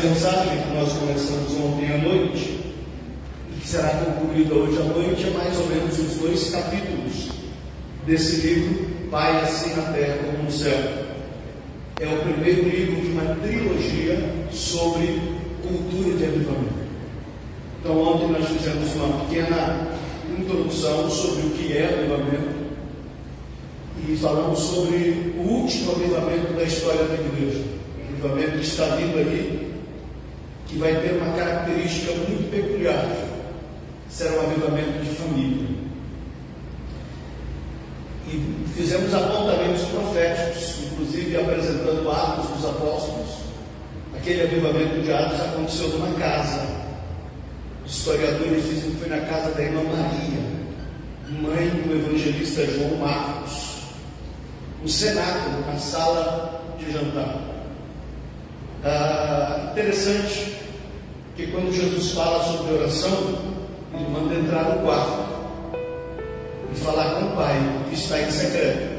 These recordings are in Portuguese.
Mensagem que nós começamos ontem à noite e que será concluída hoje à noite é mais ou menos os 2 capítulos desse livro, Pai assim na terra como no céu. É o primeiro livro de uma trilogia sobre cultura de avivamento. Então ontem nós fizemos uma pequena introdução sobre o que é avivamento e falamos sobre o último avivamento da história da igreja. O avivamento que está vindo aí, que vai ter uma característica muito peculiar. Será um avivamento de família. E fizemos apontamentos proféticos, inclusive apresentando Atos dos Apóstolos. Aquele avivamento de Atos aconteceu numa casa. Os historiadores dizem que foi na casa da irmã Maria, mãe do evangelista João Marcos, no cenáculo, na sala de jantar. Interessante que quando Jesus fala sobre oração, ele manda entrar no quarto e falar com o Pai, que está em secreto.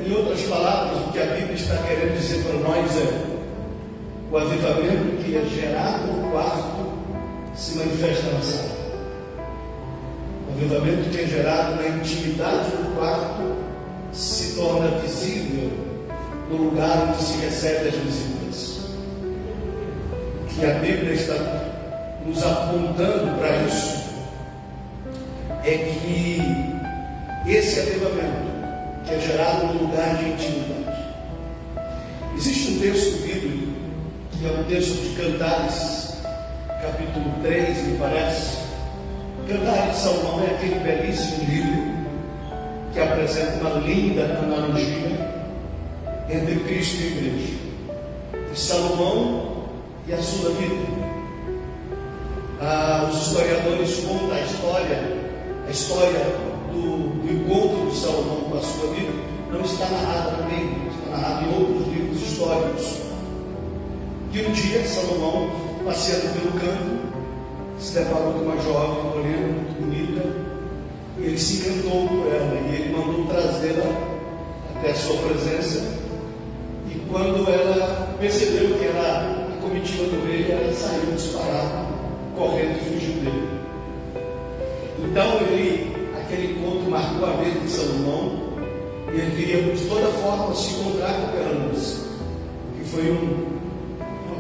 Em outras palavras, o que a Bíblia está querendo dizer para nós é: o avivamento que é gerado no quarto se manifesta na sala. O avivamento que é gerado na intimidade do quarto se torna visível no lugar onde se recebe as visitas. O que a Bíblia está nos apontando para isso é que esse avivamento que é gerado no lugar de intimidade. Existe um texto bíblico que é um texto de Cantares, capítulo 3, me parece. Cantares de Salomão é aquele belíssimo livro que apresenta uma linda analogia entre Cristo e a igreja, de Salomão e a sua vida. Os historiadores contam a história do encontro de Salomão com a sua vida. Não está narrada na Bíblia, está narrada em outros livros históricos. Que um dia Salomão, passeando pelo campo, se deparou com uma jovem morena muito bonita, e ele se encantou por ela, e ele mandou trazê-la até a sua presença. E quando ela percebeu que era a comitiva do rei, ela saiu disparada, correndo e fugiu dele. Então aquele encontro marcou a vida de Salomão, e ele queria de toda forma se encontrar com aquela moça, que foi um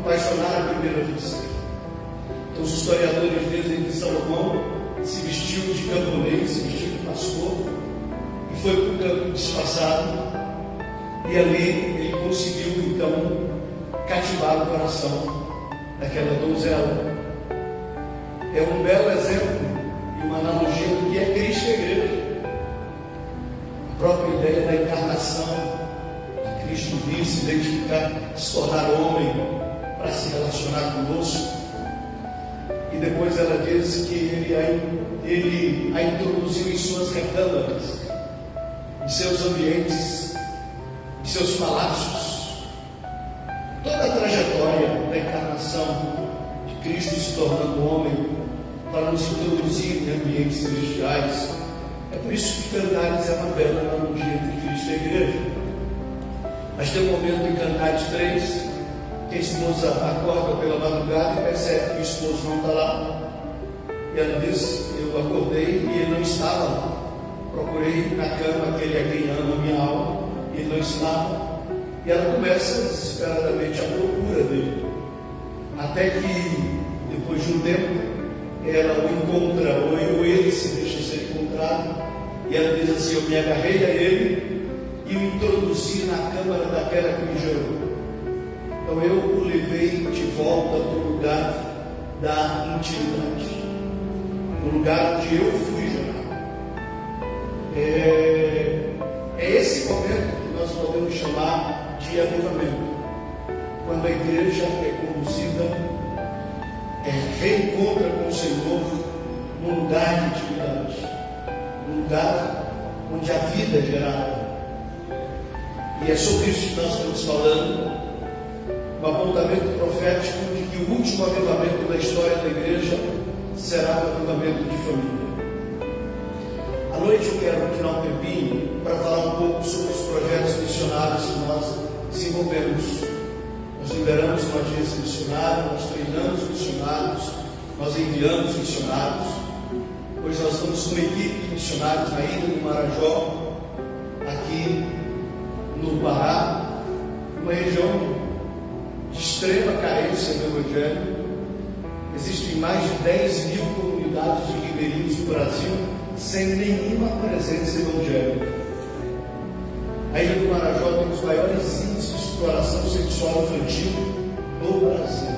apaixonar à primeira vista. Então os historiadores dizem que Salomão se vestiu de camponês, se vestiu de pastor, e foi para o campo disfarçado. E ali ele conseguiu então cativar o coração daquela donzela. É um belo exemplo e uma analogia do que é Cristo e a igreja. A própria ideia da encarnação, de Cristo vir, se identificar, se tornar homem para se relacionar conosco. E depois ela diz que ele a introduziu em suas recâmaras, em seus ambientes, em seus palácios. Toda a trajetória da encarnação de Cristo se tornando homem para nos introduzir em ambientes celestiais. É por isso que Cantares é uma bela analogia entre Cristo e a igreja. Mas tem um momento em Cantares 3 que a esposa acorda pela madrugada e percebe que o esposo não está lá. E ela diz: eu acordei e ele não estava lá. Procurei na cama aquele a quem ama a minha alma, e ele não estava. E ela começa desesperadamente a procura dele, até que depois de um tempo ela o encontra, ou ele se deixa ser encontrado, e ela diz assim: eu me agarrei a ele e o introduzi na câmara daquela que me gerou. Então eu o levei de volta no lugar da intimidade, no lugar onde eu fui gerado. É esse momento que nós podemos chamar de avivamento, quando a igreja é conduzida, reencontra com o Senhor num lugar de intimidade, num lugar onde a vida é gerada. E é sobre isso que nós estamos falando. Um apontamento profético de que o último avivamento da história da igreja será o avivamento de família. À noite eu quero tirar um tempinho para falar um pouco sobre os projetos missionários que nós desenvolvemos. Nós liberamos uma agência missionária, nós treinamos missionários, nós enviamos missionários. Hoje nós estamos com uma equipe de missionários na ilha do Marajó, aqui no Pará, uma região de extrema carência do Evangelho. Existem mais de 10 mil comunidades de ribeirinhos no Brasil sem nenhuma presença evangélica. A ilha do Marajó tem os maiores índices de exploração sexual infantil do Brasil.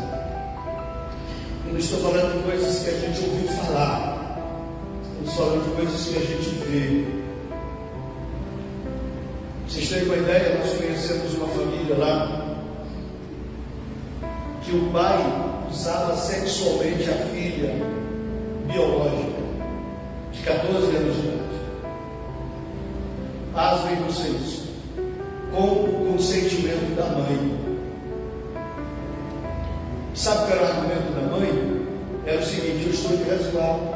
Eu não estou falando de coisas que a gente ouviu falar, estamos falando de coisas que a gente vê. Vocês têm uma ideia? Nós conhecemos uma família lá que o pai usava sexualmente a filha biológica de 14 anos de idade. Pasmem vocês, com o consentimento da mãe. Sabe qual era o argumento da mãe? Era o seguinte: eu estou de resguardo.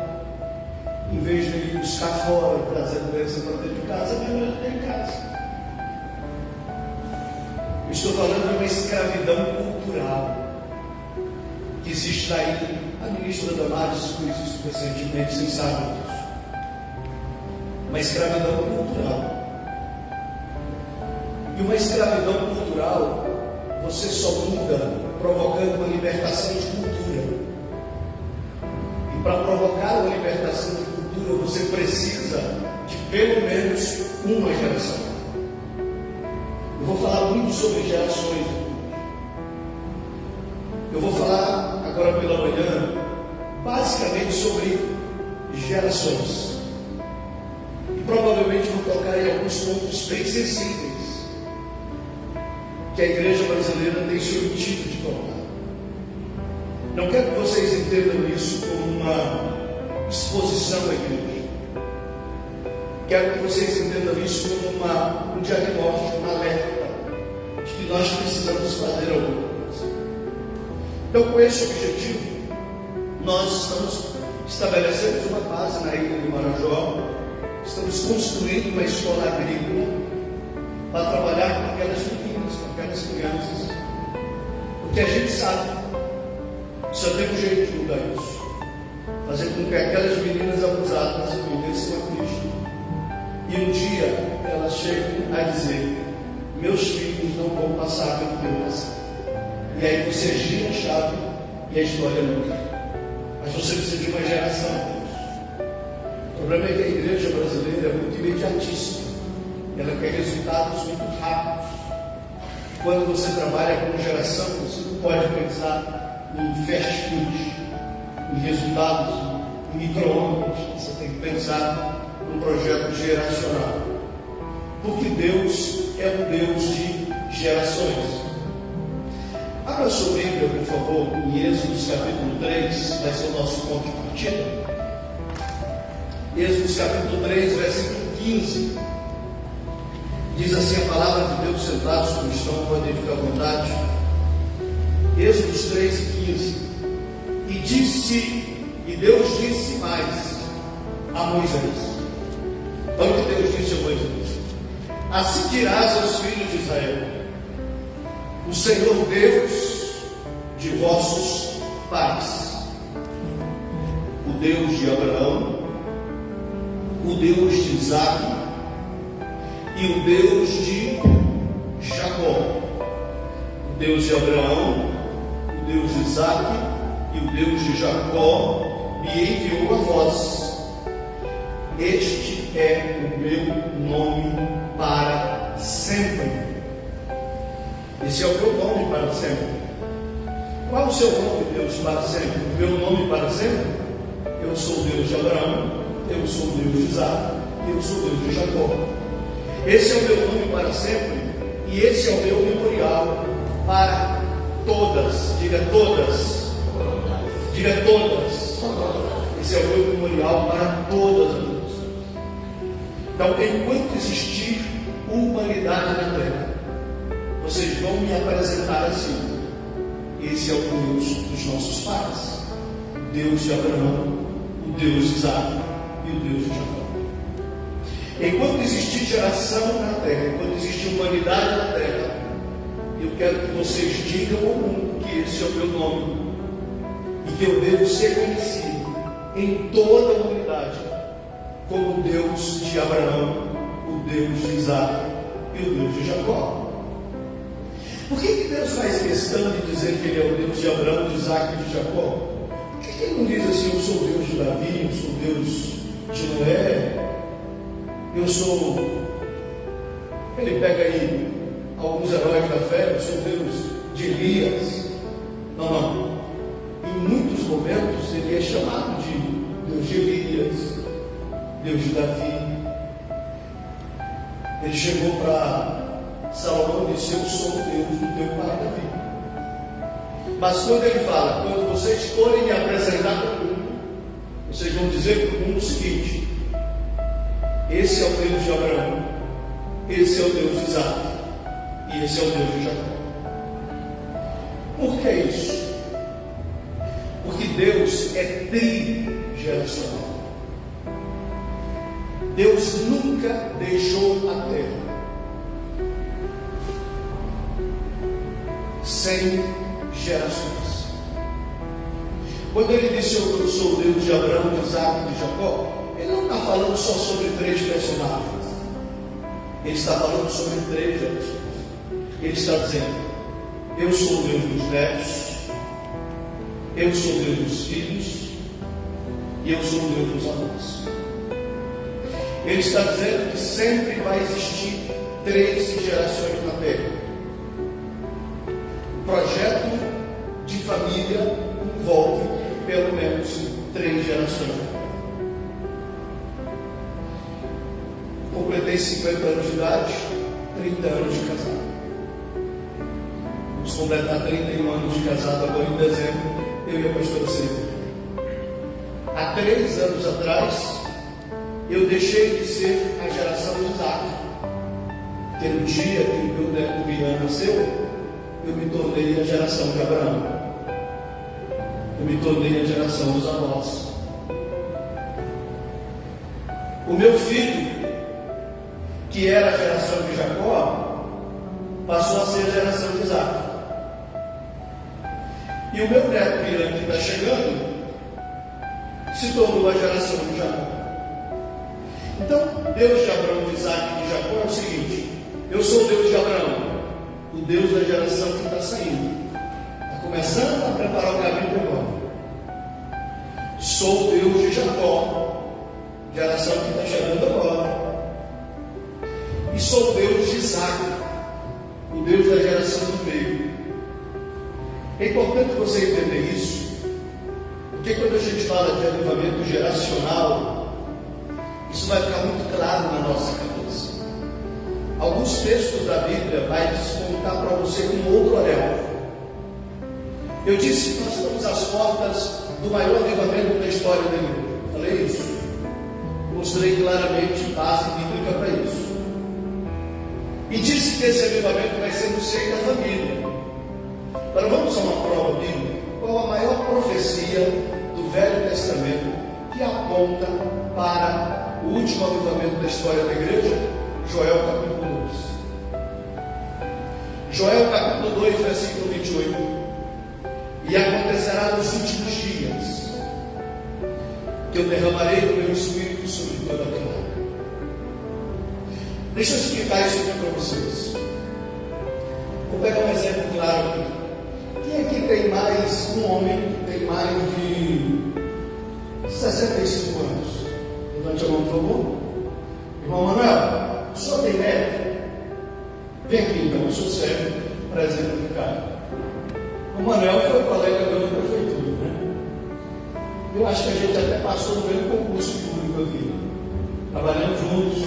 Em vez de ele buscar fora e trazer a doença para dentro de casa, a minha mulher está em casa. Eu estou falando de uma escravidão cultural que existe na ilha. A ministra Damares expôs isso recentemente, vocês sabem disso. Uma escravidão cultural. E uma escravidão cultural você só muda provocando uma libertação de cultura. E para provocar uma libertação de cultura, você precisa de pelo menos uma geração. Eu vou falar muito sobre gerações. Eu vou falar agora pela manhã basicamente sobre gerações. E provavelmente vou tocar em alguns pontos bem sensíveis que a igreja brasileira tem se omitido de tocar. Não quero que vocês entendam isso como uma exposição à igreja. Quero que vocês entendam isso como um diagnóstico, um alerta de que nós precisamos fazer alguma coisa. Então, com esse objetivo, nós estamos estabelecendo uma base na ilha do Marajó. Estamos construindo uma escola agrícola para trabalhar com aquelas meninas, com aquelas crianças. Porque a gente sabe, só tem um jeito de mudar isso: fazer com que aquelas meninas abusadas conheçam a Cristo. E um dia elas cheguem a dizer: meus filhos não vão passar pelo que eu passei. E aí você gira a chave e a história muda. Mas você precisa de uma geração. O problema é que a igreja brasileira é muito imediatista. Ela quer resultados muito rápidos. Quando você trabalha com geração, você não pode pensar em fast food, em resultados, em micro-ondas. Você tem que pensar num projeto geracional. Porque Deus é um Deus de gerações. Abra sua Bíblia, por favor, em Êxodo capítulo 3, vai ser o nosso ponto de partida. Êxodo capítulo 3, versículo 15. Diz assim a palavra de Deus: sentados como estão, podem ficar à vontade. Êxodo 3, 15. E Deus disse mais a Moisés. Olha o que Deus disse a Moisés: assim dirás aos filhos de Israel: o Senhor Deus de vossos pais, o Deus de Abraão, o Deus de Isaque e o Deus de Jacó. O Deus de Abraão, o Deus de Isaque e o Deus de Jacó me enviou a vós. Este é o meu nome para sempre. Esse é o meu nome para sempre. Qual é o seu nome, Deus, para sempre? O meu nome para sempre? Eu sou o Deus de Abraão, eu sou o Deus de Isaque, eu sou o Deus de Jacó. Esse é o meu nome para sempre, e esse é o meu memorial para todas. Diga todas. Diga todas. Esse é o meu memorial para todas as pessoas. Então, enquanto existir humanidade na terra, vocês vão me apresentar assim: esse é o Deus dos nossos pais, Deus de Abraão, o Deus de Isaque e o Deus de Jacó. Enquanto existir geração na terra, enquanto existir humanidade na terra, eu quero que vocês digam ao mundo que esse é o meu nome e que eu devo ser conhecido em toda a humanidade como o Deus de Abraão, o Deus de Isaac e o Deus de Jacó. Por que Deus faz questão de dizer que Ele é o Deus de Abraão, de Isaac e de Jacó? Por que Ele não diz assim, eu sou o Deus de Davi, eu sou o Deus de Noé, eu sou... Ele pega aí alguns heróis da fé, eu sou o Deus de Elias. Não. Em muitos momentos Ele é chamado de Deus de Elias, Deus de Davi. Ele chegou para Salomão e disse, eu sou o Deus do teu pai Davi. Mas quando ele fala, quando vocês forem me apresentar para o mundo, vocês vão dizer para o mundo o seguinte: esse é o Deus de Abraão, esse é o Deus de Isaac e esse é o Deus de Jacó. Por que isso? Porque Deus é trigeracional. Deus nunca deixou a terra sem gerações. Quando ele disse eu sou o Deus de Abraão, de Isaac e de Jacó, ele não está falando só sobre 3 personagens. Ele está falando sobre 3 gerações. Ele está dizendo, eu sou o Deus dos netos, eu sou o Deus dos filhos e eu sou o Deus dos avós. Ele está dizendo que sempre vai existir 3 gerações na terra. O projeto de família envolve pelo menos 3 gerações. Completei 50 anos de idade, 30 anos de casado. Vamos completar 31 anos de casado agora em dezembro, eu e a pastora Silvia. Há 3 anos atrás, eu deixei de ser a geração de Isaac, porque no dia que o meu neto Rian nasceu, eu me tornei a geração de Abraão, eu me tornei a geração dos avós. O meu filho, que era a geração de Jacó, passou a ser a geração de Isaac. E o meu neto Rian, que está chegando, se tornou a geração de Jacó. Então, Deus de Abraão, de Isaac e de Jacó é o seguinte: eu sou o Deus de Abraão, o Deus da geração que está saindo, está começando a preparar o caminho para agora. Sou o Deus de Jacó, geração que está chegando agora. E sou o Deus de Isaac, o Deus da geração do meio. É importante você entender isso, porque quando a gente fala de avivamento geracional, isso vai ficar muito claro na nossa cabeça. Alguns textos da Bíblia vai descontar para você um outro olhar. Eu disse que nós estamos às portas do maior avivamento da história da igreja. Falei isso. Mostrei claramente base bíblica para isso. E disse que esse avivamento vai ser no seio da família. Agora vamos a uma prova bíblica. Qual a maior profecia do Velho Testamento que aponta para o último avivamento da história da igreja? Joel capítulo 2. Joel capítulo 2, versículo 28. E acontecerá nos últimos dias que eu derramarei o meu espírito sobre toda a terra. Deixa eu explicar isso aqui para vocês. Vou pegar um exemplo claro aqui. Quem aqui tem mais, um homem que tem mais de 65 anos? Levante a mão, por favor. Irmão Manuel, o senhor tem neto? Vem aqui então, eu sou cego para exemplificar. O Manuel foi colega meu da prefeitura, né? Eu acho que a gente até passou no mesmo concurso público aqui. Trabalhamos juntos.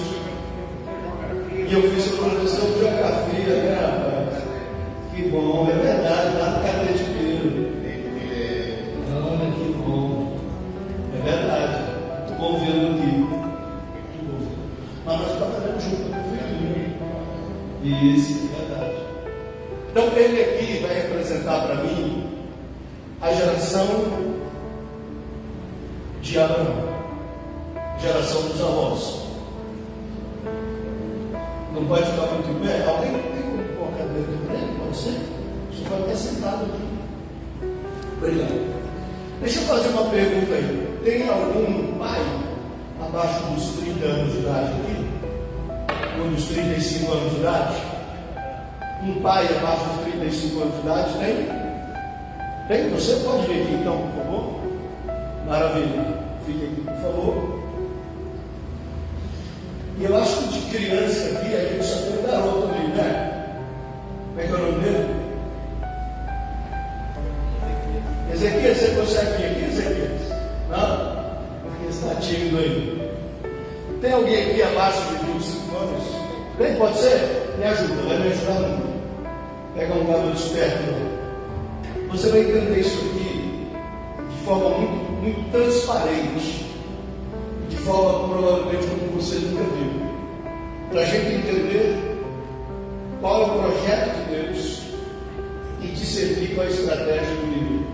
E eu fiz o professor de geografia, né, rapaz? Que bom, é verdade, lá no Cateteiro. Olha que bom. É verdade. Muito bom vê-lo aqui. Muito bom. Mas nós trabalhamos juntos na prefeitura. Isso, é verdade. Então ele aqui vai representar para mim a geração de Abraão, geração dos avós. Não pode ficar muito bem? Alguém tem como pôr a cadeira de frente? pode ser? Você pode estar sentado aqui. Obrigado. Deixa eu fazer uma pergunta aí. Tem algum pai abaixo dos 30 anos de idade aqui? Ou dos 35 anos de idade? Um pai abaixo dos 35 anos de idade tem? Tem? Você pode vir aqui então, por favor? Maravilha. Fique aqui, por favor. E eu acho que de criança aqui a gente só tem um garoto ali, né? Como é que é o nome dele? Ezequias, você consegue vir aqui, Ezequias? Não? Porque está tímido aí. Tem alguém aqui abaixo de 25 anos? Tem? Pode ser? Me ajuda, vai me ajudar muito. Pega um garoto esperto. Você vai entender isso aqui de forma muito transparente. De forma provavelmente como você nunca viu. Para a gente entender qual é o projeto de Deus e discernir qual é a estratégia do inimigo.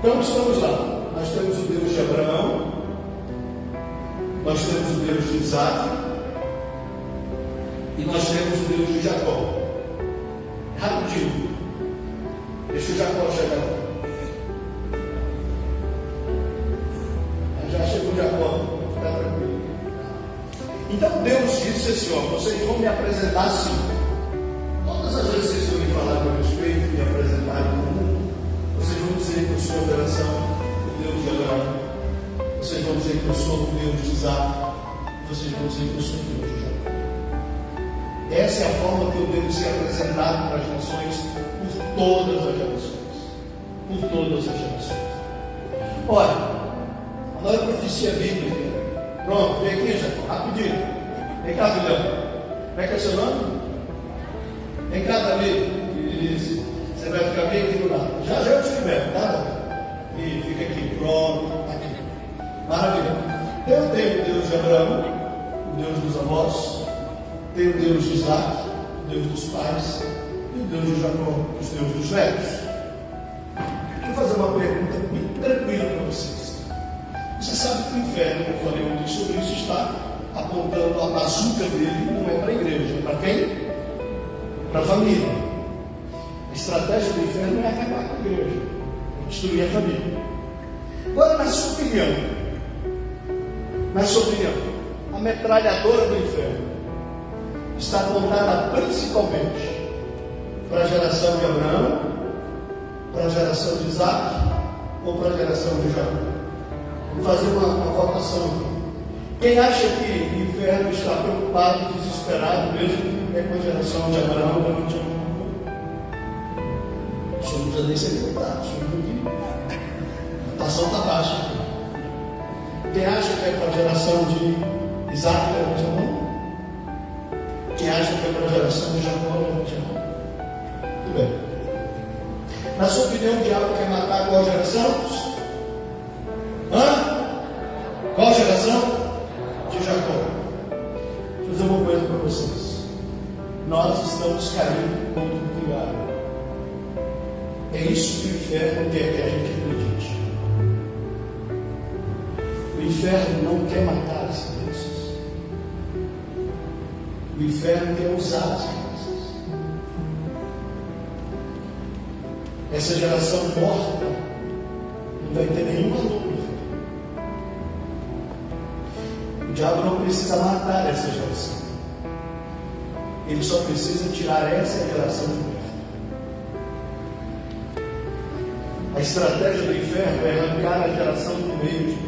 Então estamos lá. Nós temos o Deus de Abraão, nós temos o Deus de Isaac e nós temos o Deus de Jacó. Rapidinho. Deixa o Jacó chegar. Já chegou o Jacó, fica tranquilo. Então Deus disse assim: ó, vocês vão me apresentar assim. Todas as vezes que vocês forem falar com respeito e me apresentar no mundo, vocês vão dizer que eu sou a geração do Deus de Abraão. Vocês vão dizer que eu sou o Deus de Isaac. Vocês vão dizer que eu sou o Deus de Jacó. Essa é a forma que eu devo ser apresentado para as nações por todas as gerações. Por todas as gerações. Olha, a nova profecia bíblica. Pronto, vem aqui, Jacó, rapidinho. Vem cá, filhão. Como é que é seu nome? Vem cá, Davi. Isso. Você vai ficar bem aqui do lado. Já eu te libero, tá, Davi? E fica aqui, pronto. Aqui. Maravilha. Eu tenho o Deus de Abraão, o Deus dos avós. Tenho o Deus de Isaac, o Deus dos pais. E o Deus de Jacó, os Deus dos netos. Vou fazer uma pergunta muito tranquila para vocês. Você sabe que o inferno, como eu falei ontem sobre isso, está apontando a bazuca dele, não é para a igreja, é para quem? Para a família. A estratégia do inferno é acabar com a igreja, é destruir a família. Agora, na sua opinião, a metralhadora do inferno está apontada principalmente para a geração de Abraão, para a geração de Isaac ou para a geração de Jacó? Vou fazer uma votação aqui. Quem acha que o inferno está preocupado, desesperado mesmo, é com a geração de Abraão, levante a mão. O senhor não precisa nem ser deputado, o senhor não viu. A votação está baixa aqui. Quem acha que é para a geração de Isaac, levante a mão. Quem acha que é para a geração de Jacó, levante a mão. Tudo bem. Na sua opinião, o diabo quer matar qual geração? Qual geração? De Jacó. Vou dizer uma coisa para vocês. Nós estamos caindo contra o vigário. É isso que o inferno quer que a gente acredite. O inferno não quer matar as crianças. O inferno quer usar as crianças. Essa geração morta não vai ter nenhum valor. O diabo não precisa matar essa geração. Ele só precisa tirar essa geração do inferno. A estratégia do inferno é arrancar a geração do meio de perto.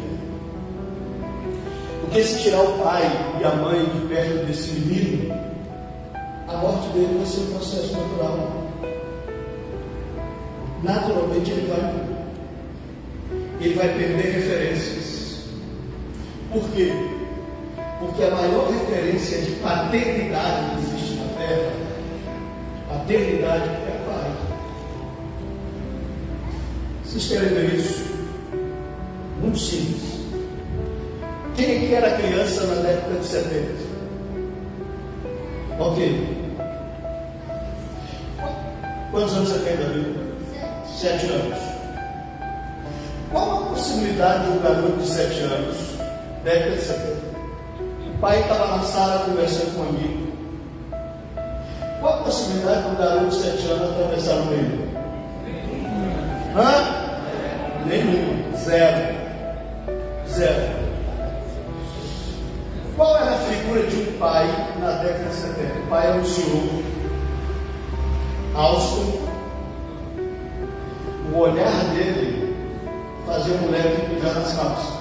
Porque se tirar o pai e a mãe de perto desse menino, a morte dele vai ser um processo natural. Naturalmente ele vai morrer. Ele vai perder referências. Por quê? Porque a maior referência de paternidade que existe na Terra, paternidade é pai. Vocês querem ver isso? Muito simples. Quem aqui era criança na década de 70? Ok. Quantos anos você tem, Davi? 7 anos. Qual a possibilidade de um garoto de 7 anos, década de 70? O pai estava na sala conversando com um amigo. Qual a possibilidade do garoto de 7 anos atravessar o meio? Nenhuma. Zero. Qual era a figura de um pai na década de 70? O pai era um senhor austro. O olhar dele fazia o moleque pisar nas calças.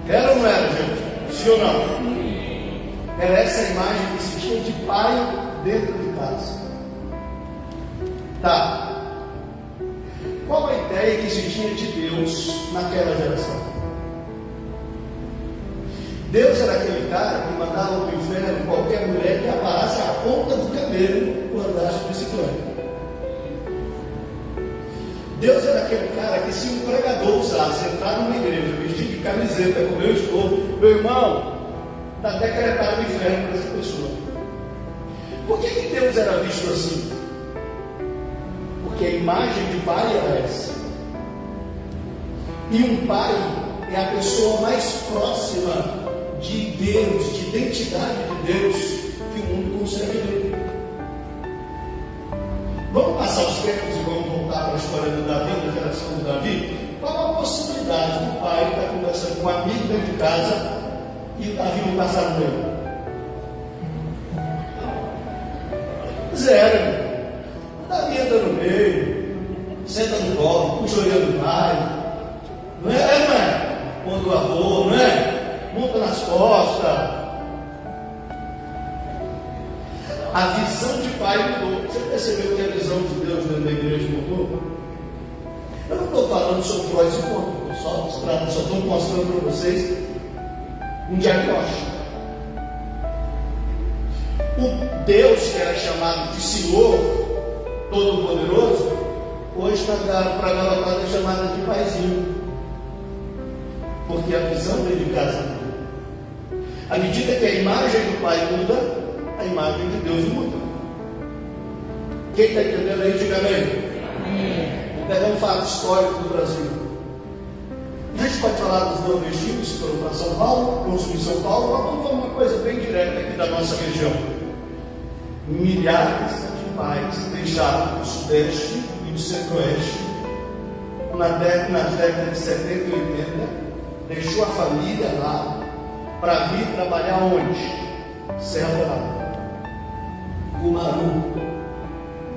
Era ou não era, gente? Sim ou não? Era essa a imagem que se tinha de pai dentro de casa. Tá. Qual a ideia que se tinha de Deus naquela geração? Deus era aquele cara que mandava para o inferno qualquer mulher que aparasse a ponta do cabelo por andasse de bicicleta. Deus era aquele cara que, se um pregador usasse entrar numa igreja vestido de camiseta com meu esposo, meu irmão, está decretado o inferno para essa pessoa. Por que Deus era visto assim? Porque a imagem de pai era essa. E um pai é a pessoa mais próxima de Deus, de identidade de Deus, que o mundo consegue ver. Vamos passar os tempos e vamos voltar para a história do Davi, da geração do Davi. Qual a possibilidade do pai estar conversando com um amigo dentro de casa e o Davi não passar no meio? Zero. O Davi entra no meio, senta no colo, puxa a orelha do pai. Não é? Quando o avô, não é? Monta nas costas. A visão de pai mudou. Você percebeu que a visão de Deus dentro da igreja mudou? Eu não estou falando sobre prós e contras, só estou mostrando para vocês um diagnóstico. O Deus que era chamado de Senhor Todo-Poderoso, hoje para a garotada é chamada de Paizinho. Porque a visão dele de casa muda. À medida que a imagem do pai muda, a imagem de Deus muda. Quem está entendendo aí, diga amém. Vou pegar um fato histórico do Brasil. A gente pode falar dos nordestinos que foram para São Paulo, construir São Paulo, mas vamos falar uma coisa bem direta aqui da nossa região. Milhares de pais deixaram o Sudeste e o Centro-Oeste nas décadas de 70 e 80. Deixou a família lá para vir trabalhar onde? Serra Dourada, Cumaru,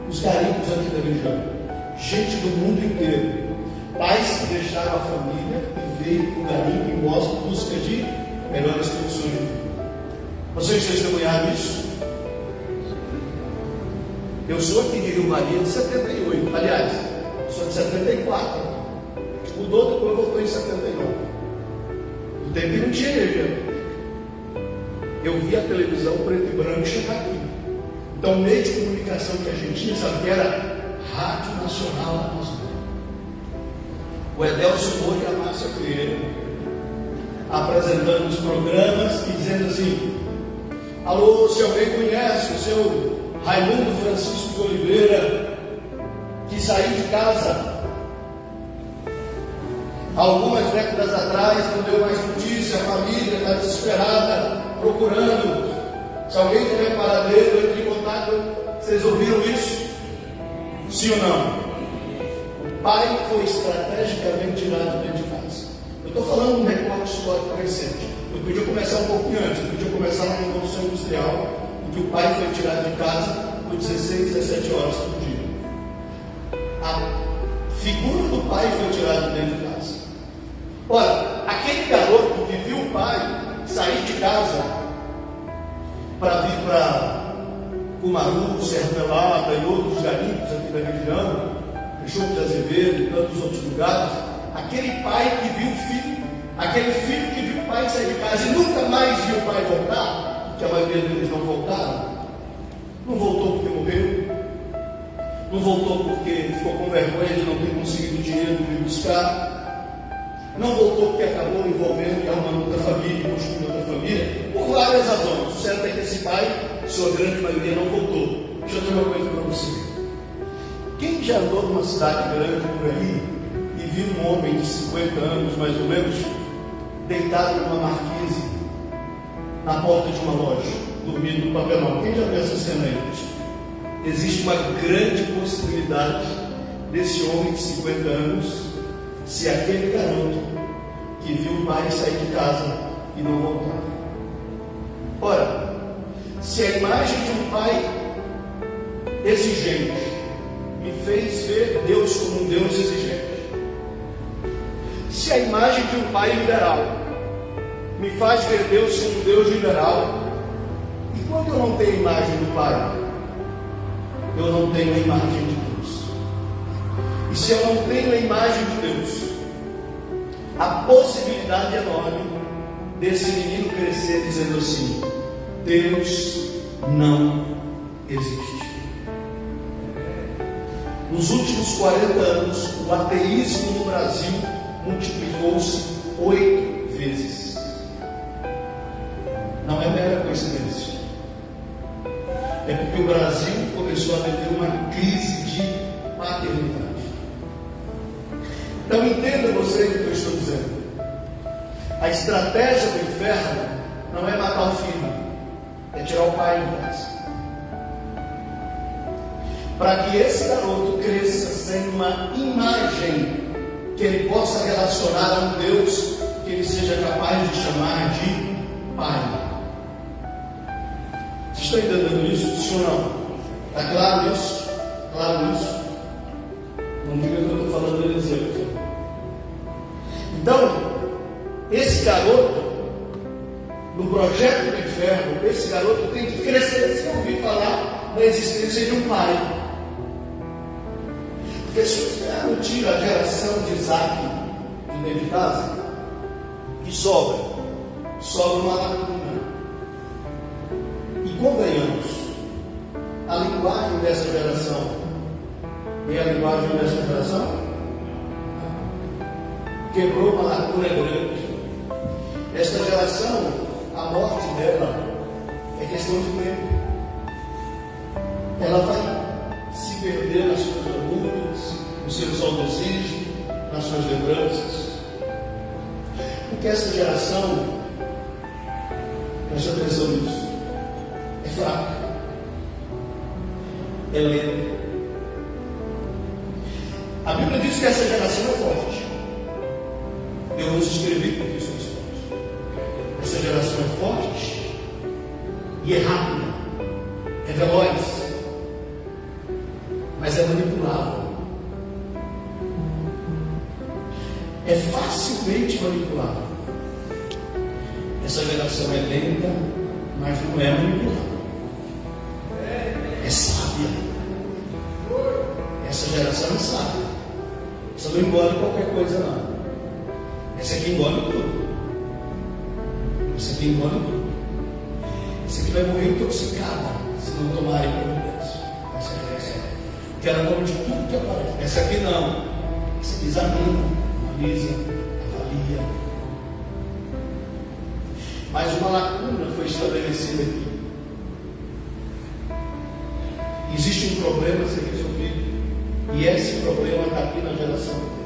os garimpos aqui da região, gente do mundo inteiro, pais que deixaram a família e veio para o garimpo em busca de melhores condições de vida. Vocês testemunharam isso? Eu sou aqui de Rio Maria de 78, aliás, sou de 74, mudou, depois voltou em 79. O tempo não tinha energia. Eu via a televisão preto e branco chegar aqui. Então, o meio de comunicação que a gente tinha, sabe que era Rádio Nacional Amazônia. O Edelcio Moura e a Márcia Freire apresentando os programas e dizendo assim: alô, se alguém conhece o seu Raimundo Francisco de Oliveira, que saiu de casa algumas décadas atrás, não deu mais notícia, a família está desesperada, procurando. Se alguém tiver paradeiro, entre em contato. Vocês ouviram isso? Sim ou não? O pai foi estrategicamente tirado dentro de casa. Eu estou falando de um recorte histórico recente. Eu podia começar um pouquinho antes, eu podia começar na Revolução Industrial, em que o pai foi tirado de casa por 16, 17 horas por dia. A figura do pai foi tirada dentro de casa. Ora, aquele garoto que viu o pai sair de casa para vir para Cumaru, Serra Pelada e outros garimpos aqui da região, Peixoto de Azevedo e tantos outros lugares, aquele pai que viu o filho, aquele filho que viu o pai sair de casa e nunca mais viu o pai voltar, porque a maioria deles não voltaram, não voltou porque morreu, não voltou porque ficou com vergonha de não ter conseguido dinheiro de vir buscar, não voltou porque acabou envolvendo e arrumando outra família, construindo outra família, por várias razões. O certo é que esse pai, sua grande maioria, não voltou. Deixa eu dizer uma coisa para você. Quem já andou numa cidade grande por aí e viu um homem de 50 anos, mais ou menos, deitado numa marquise na porta de uma loja? dormindo no papelão. Quem já viu essa cena aí? Existe uma grande possibilidade desse homem de 50 anos ser aquele garoto que viu o pai sair de casa e não voltar. Ora, se a imagem de um pai exigente me fez ver Deus como um Deus exigente, se a imagem de um pai liberal me faz ver Deus como um Deus liberal, e quando eu não tenho a imagem do pai, eu não tenho a imagem de Deus. E se eu não tenho a imagem de Deus, a possibilidade enorme desse menino crescer dizendo assim: Deus não existe. Nos últimos 40 anos, o ateísmo no Brasil multiplicou-se 8 vezes. Não é mera coincidência. É porque o Brasil começou a viver uma crise de paternidade. Então entenda você o que eu estou dizendo. A estratégia do inferno não é matar o filho, é tirar o pai de casa. Para que esse garoto cresça sem uma imagem que ele possa relacionar a um Deus que ele seja capaz de chamar de pai. Vocês estão entendendo isso? Sim ou não? Está claro isso? Claro isso? Não diga que eu estou falando de Eliseu. Então, esse garoto, no projeto do inferno, esse garoto tem que crescer sem ouvir falar da existência de um pai. Porque se o inferno tira a geração de Isaac de dentro de casa, que sobra uma lacuna. E convenhamos, a linguagem dessa geração é a linguagem dessa geração? Quebrou uma lacuna grande. Esta geração, a morte dela é questão de tempo. Ela vai se perder nas suas angústias, nos seus saudosismos, nas suas lembranças. Porque essa geração, preste atenção nisso, é fraca, é lenta. A Bíblia diz que essa geração é forte. Eu vos escrevi porque sois fortes. Essa geração é forte e é rápida, é veloz, mas é manipulável. É facilmente manipulável. Essa geração é lenta, mas não é manipulável. É sábia. Essa geração é sábia. Essa não engole qualquer coisa, não. Essa aqui engole tudo. Essa aqui engole tudo. Essa aqui vai morrer intoxicada se não tomarem providência. Essa geração. Porque ela come de tudo que aparece. Essa aqui não. Essa aqui examina, analisa, avalia. Mas uma lacuna foi estabelecida aqui. Existe um problema a ser resolvido. E esse problema está aqui na geração do meio.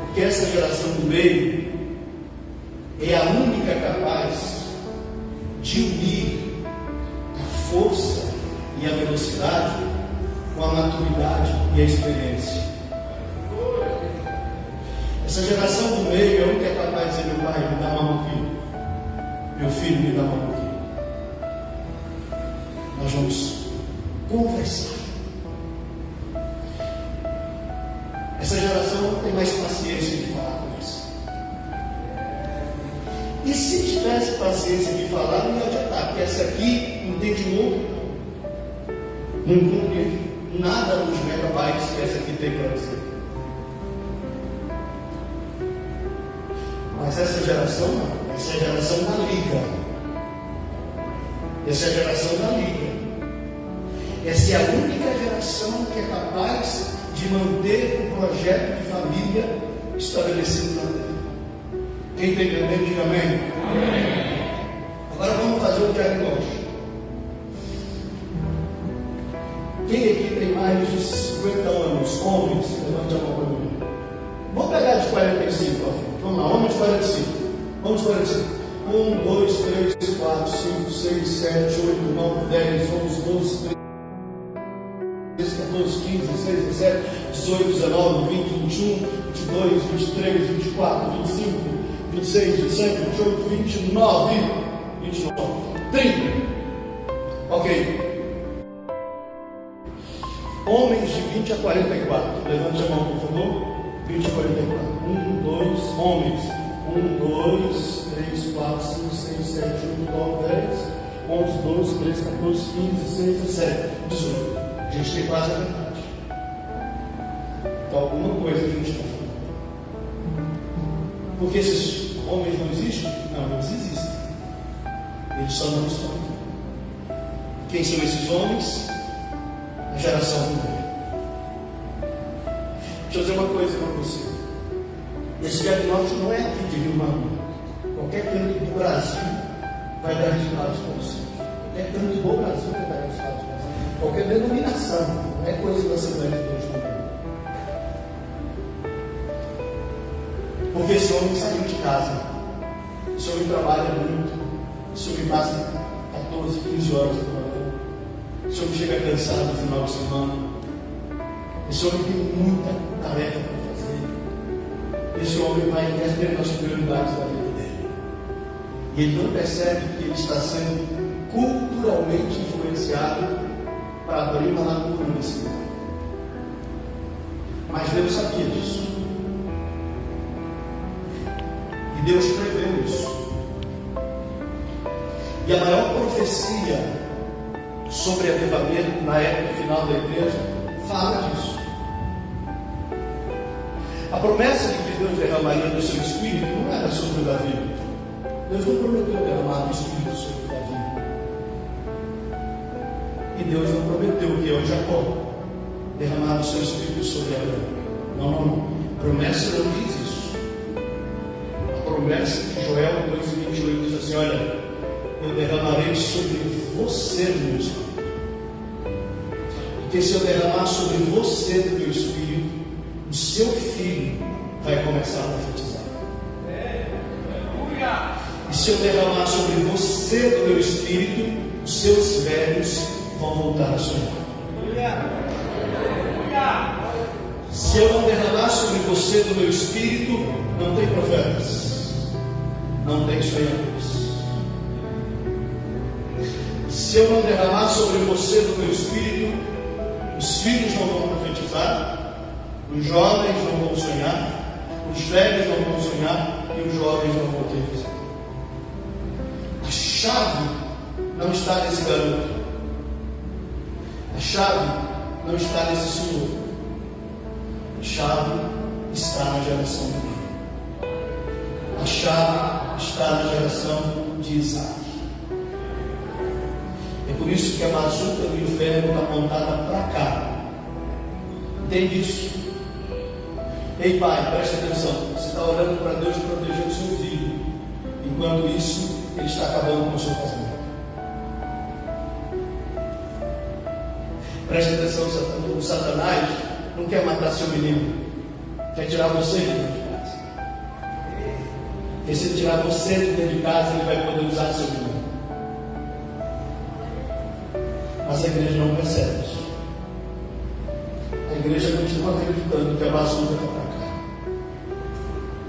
Porque essa geração do meio é a única capaz de unir a força e a velocidade com a maturidade e a experiência. Essa geração do meio é a única capaz de dizer: meu pai, me dá uma mão aqui. Meu filho, me dá uma mão aqui. Nós vamos conversar. Essa geração não tem mais paciência de falar com isso. E se tivesse paciência de falar, não ia adiantar, porque essa aqui entende muito, não compreende nada dos megabytes que essa aqui tem para dizer. Mas essa geração não, essa é a geração da liga. Essa é a geração da liga. Essa é a única geração que é capaz de manter o projeto de família estabelecido na terra. Quem está entendendo, diga amém. Amém. Agora vamos fazer um diagnóstico. Quem aqui tem mais de 50 anos? Homens, levante a mão para mim. Vamos pegar de 45 para frente. Vamos lá, homens de 45. Vamos de 45. 1, 2, 3, 4, 5, 6, 7, 8, 9, 10, 11, 12, 13, 14, 15, 16, 17, 18, 19, 20, 21, 22, 23, 24, 25, 26, 27, 28, 29, 30. Ok. Homens de 20 a 44. Levante a mão, por favor. 20 a 44. 1, 2, homens. 1, 2, 3, 4, 5, 6, 7, 8, 9, 10, 11, 12, 13, 14, 15, 16, 17, 18. A gente tem quase a metade. Então, alguma coisa que a gente está falando. Porque esses homens não existem? Não, eles existem. Eles só não estão. Quem são esses homens? A geração do meio. Deixa eu dizer uma coisa para você. Esse diagnóstico não é aqui de Rio Maria. Qualquer canto do Brasil vai dar resultados positivos. Qualquer canto do Brasil vai dar resultados positivos. Qualquer denominação. Não é coisa da Assembleia de Deus também. Porque esse homem saiu de casa. Esse homem trabalha muito. Esse homem passa 14, 15 horas por manhã. Esse homem chega cansado no final de semana. Esse homem tem muita tarefa para fazer. Esse homem vai investir nas prioridades da vida dele. E ele não percebe que ele está sendo culturalmente influenciado para abrir uma lacuna nesse lugar. Mas Deus sabia disso. E Deus preveu isso. E a maior profecia sobre avivamento na época final da igreja fala disso. A promessa de que Deus derramaria do seu Espírito não era sobre Davi. Deus não prometeu derramar o Espírito sobre Davi. E Deus não prometeu que eu, Jacó, derramar o seu Espírito sobre Abraão. Não. A promessa não diz isso. A promessa de Joel 2,28 diz assim: olha, eu derramarei sobre você do meu Espírito. Porque se eu derramar sobre você do meu Espírito, o seu filho vai começar a profetizar. E se eu derramar sobre você do meu Espírito, os seus velhos vão voltar a sonhar. Se eu não derramar sobre você do meu Espírito, não tem profetas, não tem sonhadores. Se eu não derramar sobre você do meu Espírito, os filhos não vão profetizar, os jovens não vão sonhar, os velhos não vão sonhar e os jovens não vão ter visão. A chave não está nesse garoto. A chave não está nesse senhor. A chave está na geração do meio. A chave está na geração de Isaac. É por isso que a bazuca do inferno está apontada para cá. Entende isso? Ei pai, preste atenção. Você está orando para Deus proteger o seu filho. Enquanto isso, ele está acabando com o seu casamento. Preste atenção, o Satanás não quer matar seu menino. Quer tirar você de dentro de casa. Porque se ele tirar você de dentro de casa, ele vai poder usar seu menino. Mas a igreja não percebe isso. A igreja continua acreditando que a bazuca está para cá.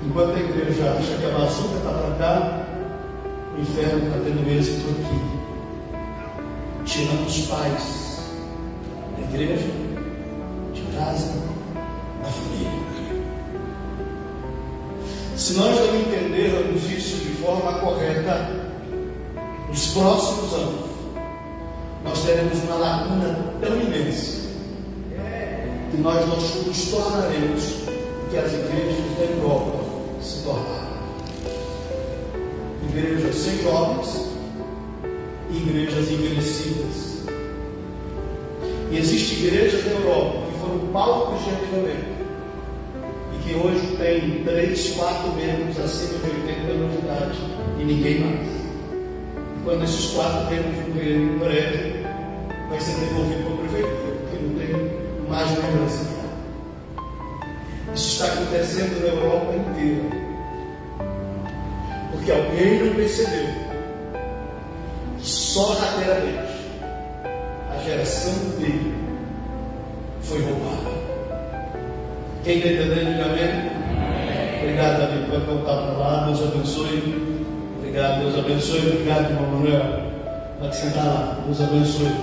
Enquanto a igreja acha que a bazuca está para cá, o inferno está tendo êxito aqui, tirando os pais da igreja, de casa, da família. Se nós não entendermos isso de forma correta, nos próximos anos, nós teremos uma lacuna tão imensa que nós nos tornaremos o que as igrejas da Europa se tornaram. Igrejas sem jovens e igrejas envelhecidas. E existem igrejas na Europa que foram palcos de avivamento e que hoje tem 3, 4 membros acima de 80 anos de idade e ninguém mais. Quando esses 4 membros morrerem no prédio, vai ser devolvido para o prefeitura, porque não tem mais lembrança. Isso está acontecendo na Europa inteira. Porque Porque alguém não percebeu que sorrateiramente a geração dele foi roubada. Quem está entendendo, diga amém? Obrigado, David. Vai voltar para lá. Deus abençoe. Obrigado, Deus abençoe. Obrigado, irmão Manuel. Pode sentar lá. Deus abençoe.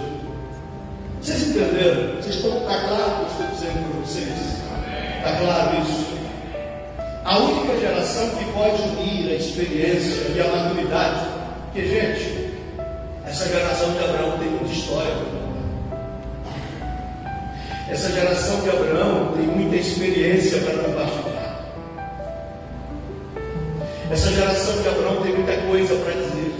Vocês entenderam? Está claro o que eu estou dizendo para vocês? Está claro isso? A única geração que pode unir a experiência e a maturidade, porque, gente, essa geração de Abraão tem muita história. Essa geração de Abraão tem muita experiência para compartilhar. Essa geração de Abraão tem muita coisa para dizer.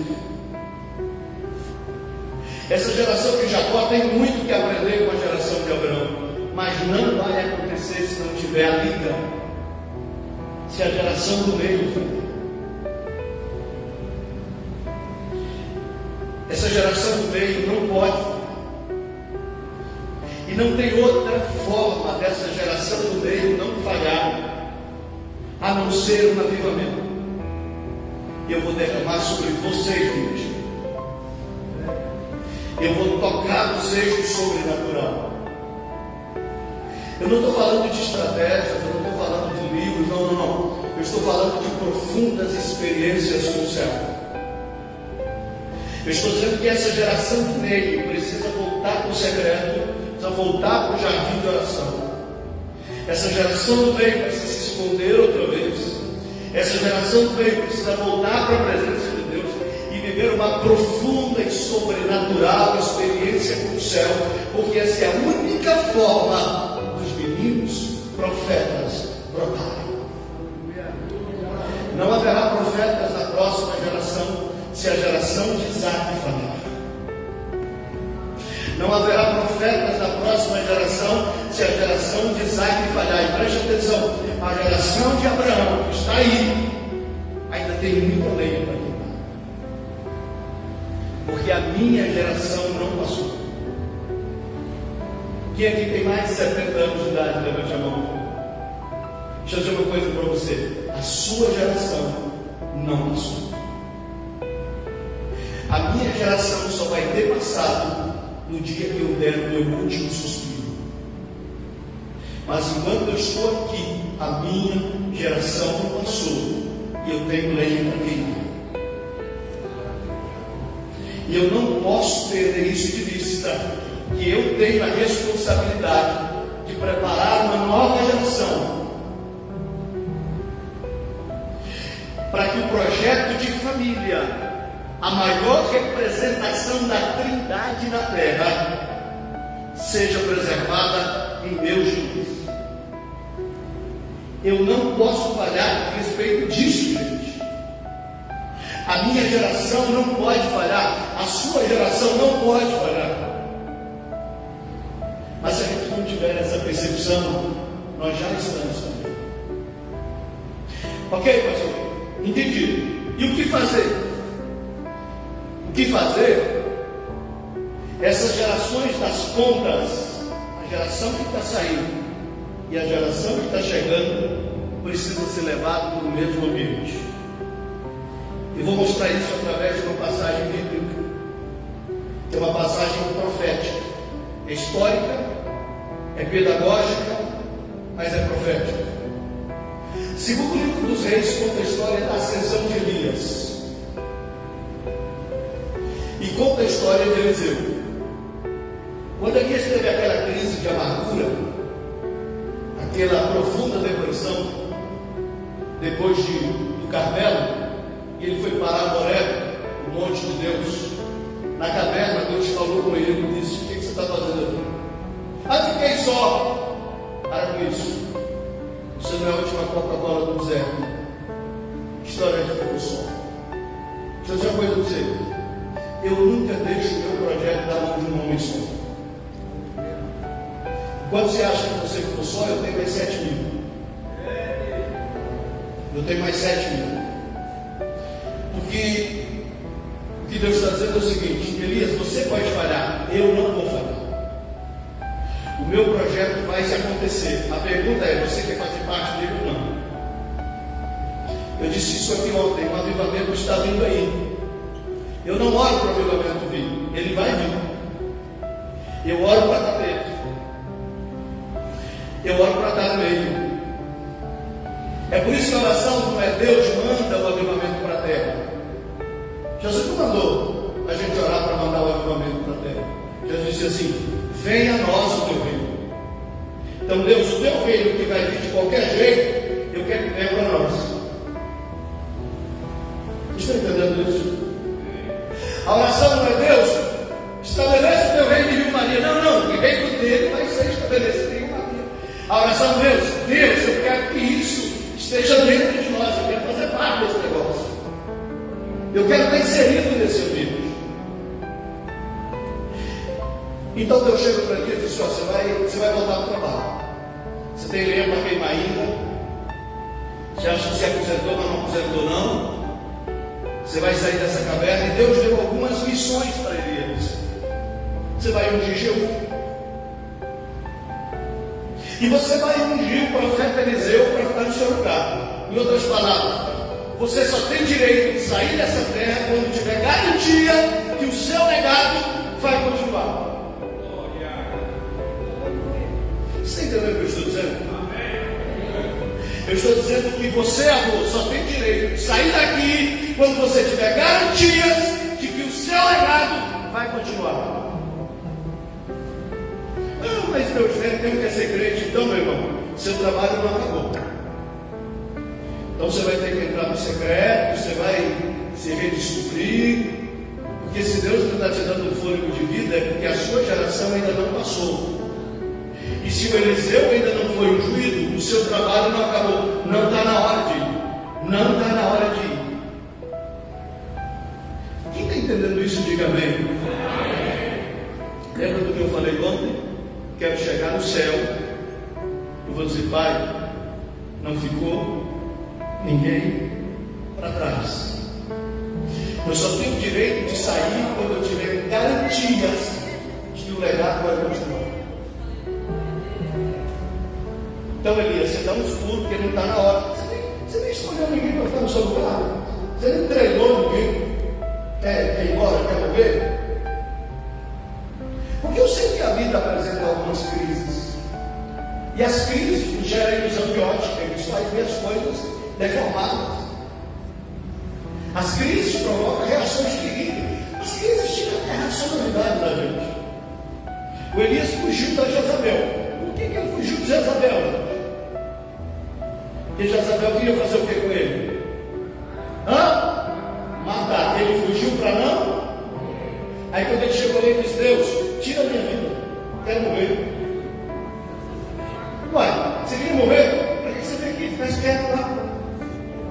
Essa geração de Jacó tem muito que aprender com a geração de Abraão, mas não vai acontecer se não tiver a liga, se a geração do meio for. Essa geração do meio não pode. E não tem outra forma dessa geração do meio não falhar, a não ser um avivamento. E eu vou derramar sobre vocês hoje. Eu vou tocar vocês no sobrenatural. Eu não estou falando de estratégias, eu não estou falando de livros, não. Eu estou falando de profundas experiências com o céu. Eu estou dizendo que essa geração do meio precisa voltar para o secreto, precisa voltar para o jardim de oração. Essa geração do meio precisa se esconder outra vez. Essa geração do meio precisa voltar para a presença de Deus e viver uma profunda e sobrenatural experiência com o céu, porque essa é a única forma dos meninos profetas brotarem. Não haverá profetas na próxima geração se a geração de Isaac falhar. Não haverá profetas na próxima geração se a geração de Isaac falhar. E preste atenção, a geração de Abraão que está aí ainda tem muita lenha para queimar, porque a minha geração não passou. Quem aqui tem mais de 70 anos de idade? Levante a mão. Deixa eu dizer uma coisa para você: a sua geração não passou. A minha geração só vai ter passado no dia que eu der o meu último suspiro. Mas enquanto eu estou aqui, a minha geração não passou e eu tenho lenha para queimar. E eu não posso perder isso de vista, que eu tenho a responsabilidade de preparar uma nova geração para que o projeto de família, a maior representação da Trindade na terra, seja preservada em meus dias. Eu não posso falhar a respeito disso, gente. A minha geração não pode falhar, a sua geração não pode falhar. Mas se a gente não tiver essa percepção, nós já estamos também. Ok, pastor? Entendi. E o que fazer? O que fazer? Essas gerações das pontas, a geração que está saindo e a geração que está chegando, precisam ser levados para o mesmo ambiente. Eu vou mostrar isso através de uma passagem bíblica, que é uma passagem profética. É histórica, é pedagógica, mas é profética. Segundo livro dos Reis conta a história da ascensão de Elias e conta a história de Eliseu. Quando Elias teve aquela crise de amargura, aquela profunda depressão, depois do Carmelo, e ele foi parar no Horebe, o monte de Deus. Na caverna, Deus falou com ele e disse: o que você está fazendo aqui? Ah, fiquei só. Para com isso. Você não é a última Coca-Cola do Zé. História de ficou só. Deixa eu dizer uma coisa para você: eu nunca deixo o meu projeto na mão de um homem só. Quando você acha que você ficou só, eu tenho mais 7 mil. Eu tenho mais 7 mil. Porque o que Deus está dizendo é o seguinte: Elias, você pode falhar, eu não vou falhar. O meu projeto vai se acontecer. A pergunta é: você quer fazer parte dele ou não? Eu disse isso aqui ontem, um avivamento está vindo aí. Eu não oro para o avivamento vir, ele vai vir. Eu oro para estar dentro. Eu oro para estar no meio. É por isso que a oração não é Deus manda o avivamento para a terra. Jesus não mandou a gente orar para mandar o avivamento para a terra. Jesus disse assim: venha a nós o teu reino. Então Deus, o teu reino que vai vir de qualquer jeito, eu quero que venha para nós. Está entendendo isso? A oração não é Deus, estabelece o teu reino em Rio Maria. Não, o reino dele vai ser estabelecido em Rio Maria. A oração de Deus, eu quero que isso esteja dentro de nós, eu quero fazer parte desse negócio. Eu quero estar inserido nesse ambiente. Então Deus chega para ti e diz: você vai voltar para o trabalho. Você tem lenha para queimar ainda. Você acha que se aposentou, mas não aposentou não. Você vai sair dessa caverna. E Deus deu algumas missões para Elias. Você vai ungir Jeú. E você vai ungir o profeta Eliseu para ficar no seu lugar. Em outras palavras, você só tem direito de sair dessa terra quando tiver garantia que o seu legado vai continuar. Você está entendendo o que eu estou dizendo? Eu estou dizendo que você, avô, só tem direito de sair daqui quando você tiver garantias de que o seu legado vai continuar. Não, mas Deus tem que ser crente. Então, meu irmão, seu trabalho não acabou. Então você vai ter que entrar no secreto, você vai se redescobrir. Porque se Deus não está te dando fôlego de vida, é porque a sua geração ainda não passou. E se o Eliseu ainda não foi ungido, o seu trabalho não acabou. Não está na hora de ir. Não está na hora de ir. Quem está entendendo isso, diga amém. Lembra do que eu falei ontem? Quero chegar no céu. Eu vou dizer: Pai, não ficou ninguém para trás. Eu só tenho o direito de sair quando eu tiver garantias de que o legado vai continuar. Então, Elias, você dá um escuro porque não está na hora. Você nem escolheu ninguém para ficar no seu lugar. Você nem treinou ninguém. Quer ir embora? Quer morrer? Porque eu sei que a vida apresenta algumas crises. E as crises nos geram ilusão de ótica, nos faz ver as coisas deformadas. As crises provocam reações terríveis. As crises tiram a racionalidade da gente. O Elias fugiu da Jezabel. Por que ele fugiu de Jezabel? Porque Jezabel queria fazer o que com ele? Matar. Ele fugiu para não? Aí quando ele chegou ali, ele disse: Deus, tira a minha vida, quero morrer. Uai, você queria morrer? Para que você veio aqui ficar esperto lá?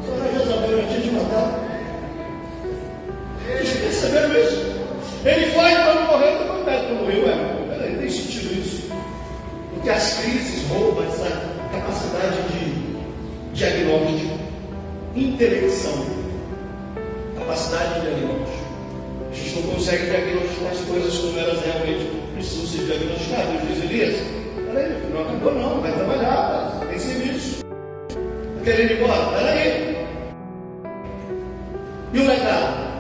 Só na Jezabel já tinha de matar. Vocês perceberam isso? Ele vai para não morrer, não acontece para morrer. Ué, peraí, tem sentido isso. Porque as crises roubam essa capacidade de diagnóstico, intelecção, capacidade de diagnóstico. A gente não consegue diagnosticar as coisas como elas realmente precisam ser diagnosticadas. Deus diz: Elias, peraí, meu filho, não acabou não, vai trabalhar, tem serviço. Está querendo ir embora? Peraí. E o legado?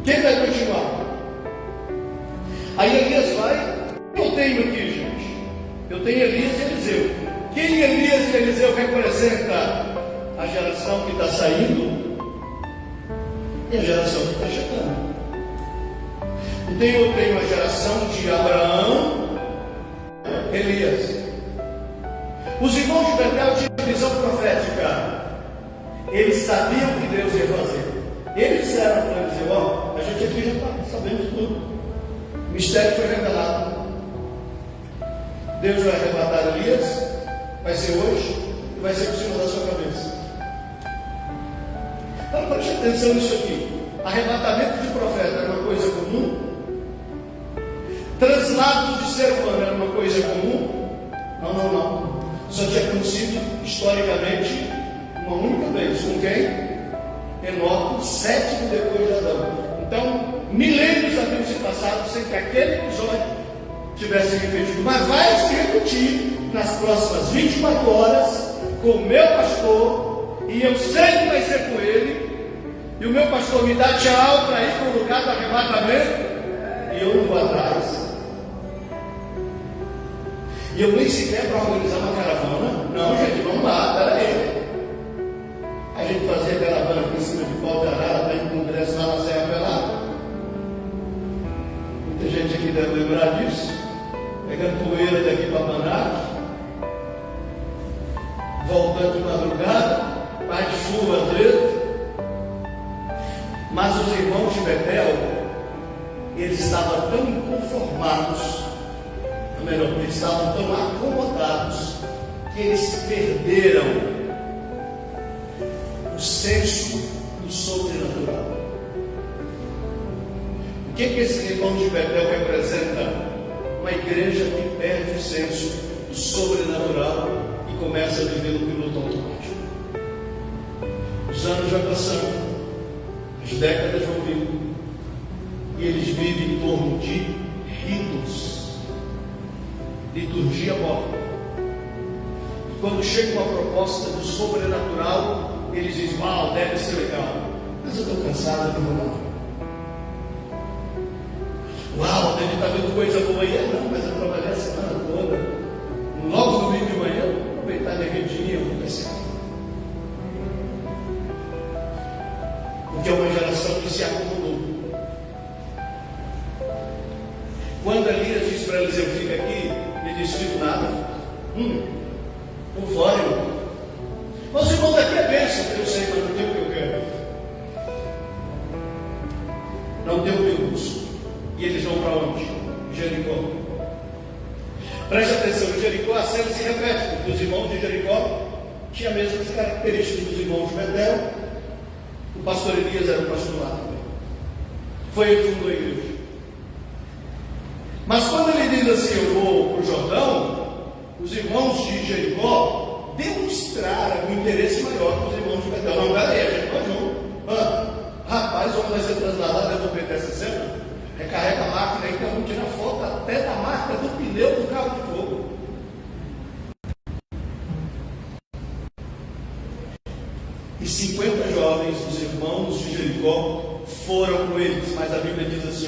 Quem vai continuar? Aí Elias vai. Eu tenho aqui, gente. Eu tenho Elias e Eliseu. Quem Elias e Eliseu representa? A geração que está saindo e a geração que está chegando. Então eu tenho a geração de Abraão, Elias. Os irmãos de Betel tinham visão profética. Eles sabiam o que Deus ia fazer. Eles disseram para Eliseu: ó, a gente aqui já está sabendo tudo. O mistério foi revelado. Deus vai arrebatar Elias, vai ser hoje e vai ser por cima da sua cabeça. Então preste atenção nisso aqui. Arrebatamento de profeta era uma coisa comum. Translado de ser humano era uma coisa comum. Não. Só tinha acontecido historicamente uma única vez. Com quem? Enoque, sétimo depois de Adão. Então, milênios haviam se passado sem que aquele episódio tivesse repetido. Mas vai se repetir nas próximas 24 horas com o meu pastor e eu sei que vai ser com ele, e o meu pastor me dá tchau para ir para o lugar do arrebatamento, e eu não vou atrás. E eu nem sequer para organizar uma caravana. Não, gente, vamos lá, peraí. A gente fazia caravana aqui em cima de pau de arara para ir para o congresso lá na Serra Pelada. Muita gente aqui deve lembrar disso. Pegando poeira daqui para Manaus, voltando de madrugada, mais chuva, treta. Mas os irmãos de Betel, eles estavam tão inconformados, ou melhor, eles estavam tão acomodados, que eles perderam o senso do sobrenatural. O que esses irmãos de Betel representam? Uma igreja que perde o senso do sobrenatural e começa a viver no piloto automático. Os anos já passando, as décadas vão vindo, e eles vivem em torno de ritos, liturgia morta. E quando chega uma proposta do sobrenatural, eles dizem: uau, deve ser legal, mas eu estou cansado, não vou não. Uau, deve estar vendo coisa boa aí. Não, mas eu trabalhei a semana toda. Logo no domingo de manhã, eu vou aproveitar minha redinha, eu vou pensar. Porque é uma geração que se acomodou. Quando Elias diz para Eliseu: fica aqui, ele diz: fico nada. Por fora, irmão. Mas irmão, daqui é bênção. Eu sei, mas não tem o que eu quero. Não tem o que eu busco. E eles vão para onde? Jericó. Preste atenção, em Jericó a cena se repete, porque os irmãos de Jericó tinham as mesmas características dos irmãos de Betel. O pastor Elias era o pastor lá também. Foi ele que fundou a igreja. Mas quando ele diz assim: eu vou para o Jordão, os irmãos de Jericó demonstraram um interesse maior que os irmãos de Betel. Não, peraí, a gente vai junto. Rapaz, o homem vai ser trasladado, eu vou perder essa cena. Recarrega a máquina aí, então vamos tirar foto até da marca do pneu do carro de fogo. E 50 jovens, os irmãos de Jericó, foram com eles, mas a Bíblia diz assim: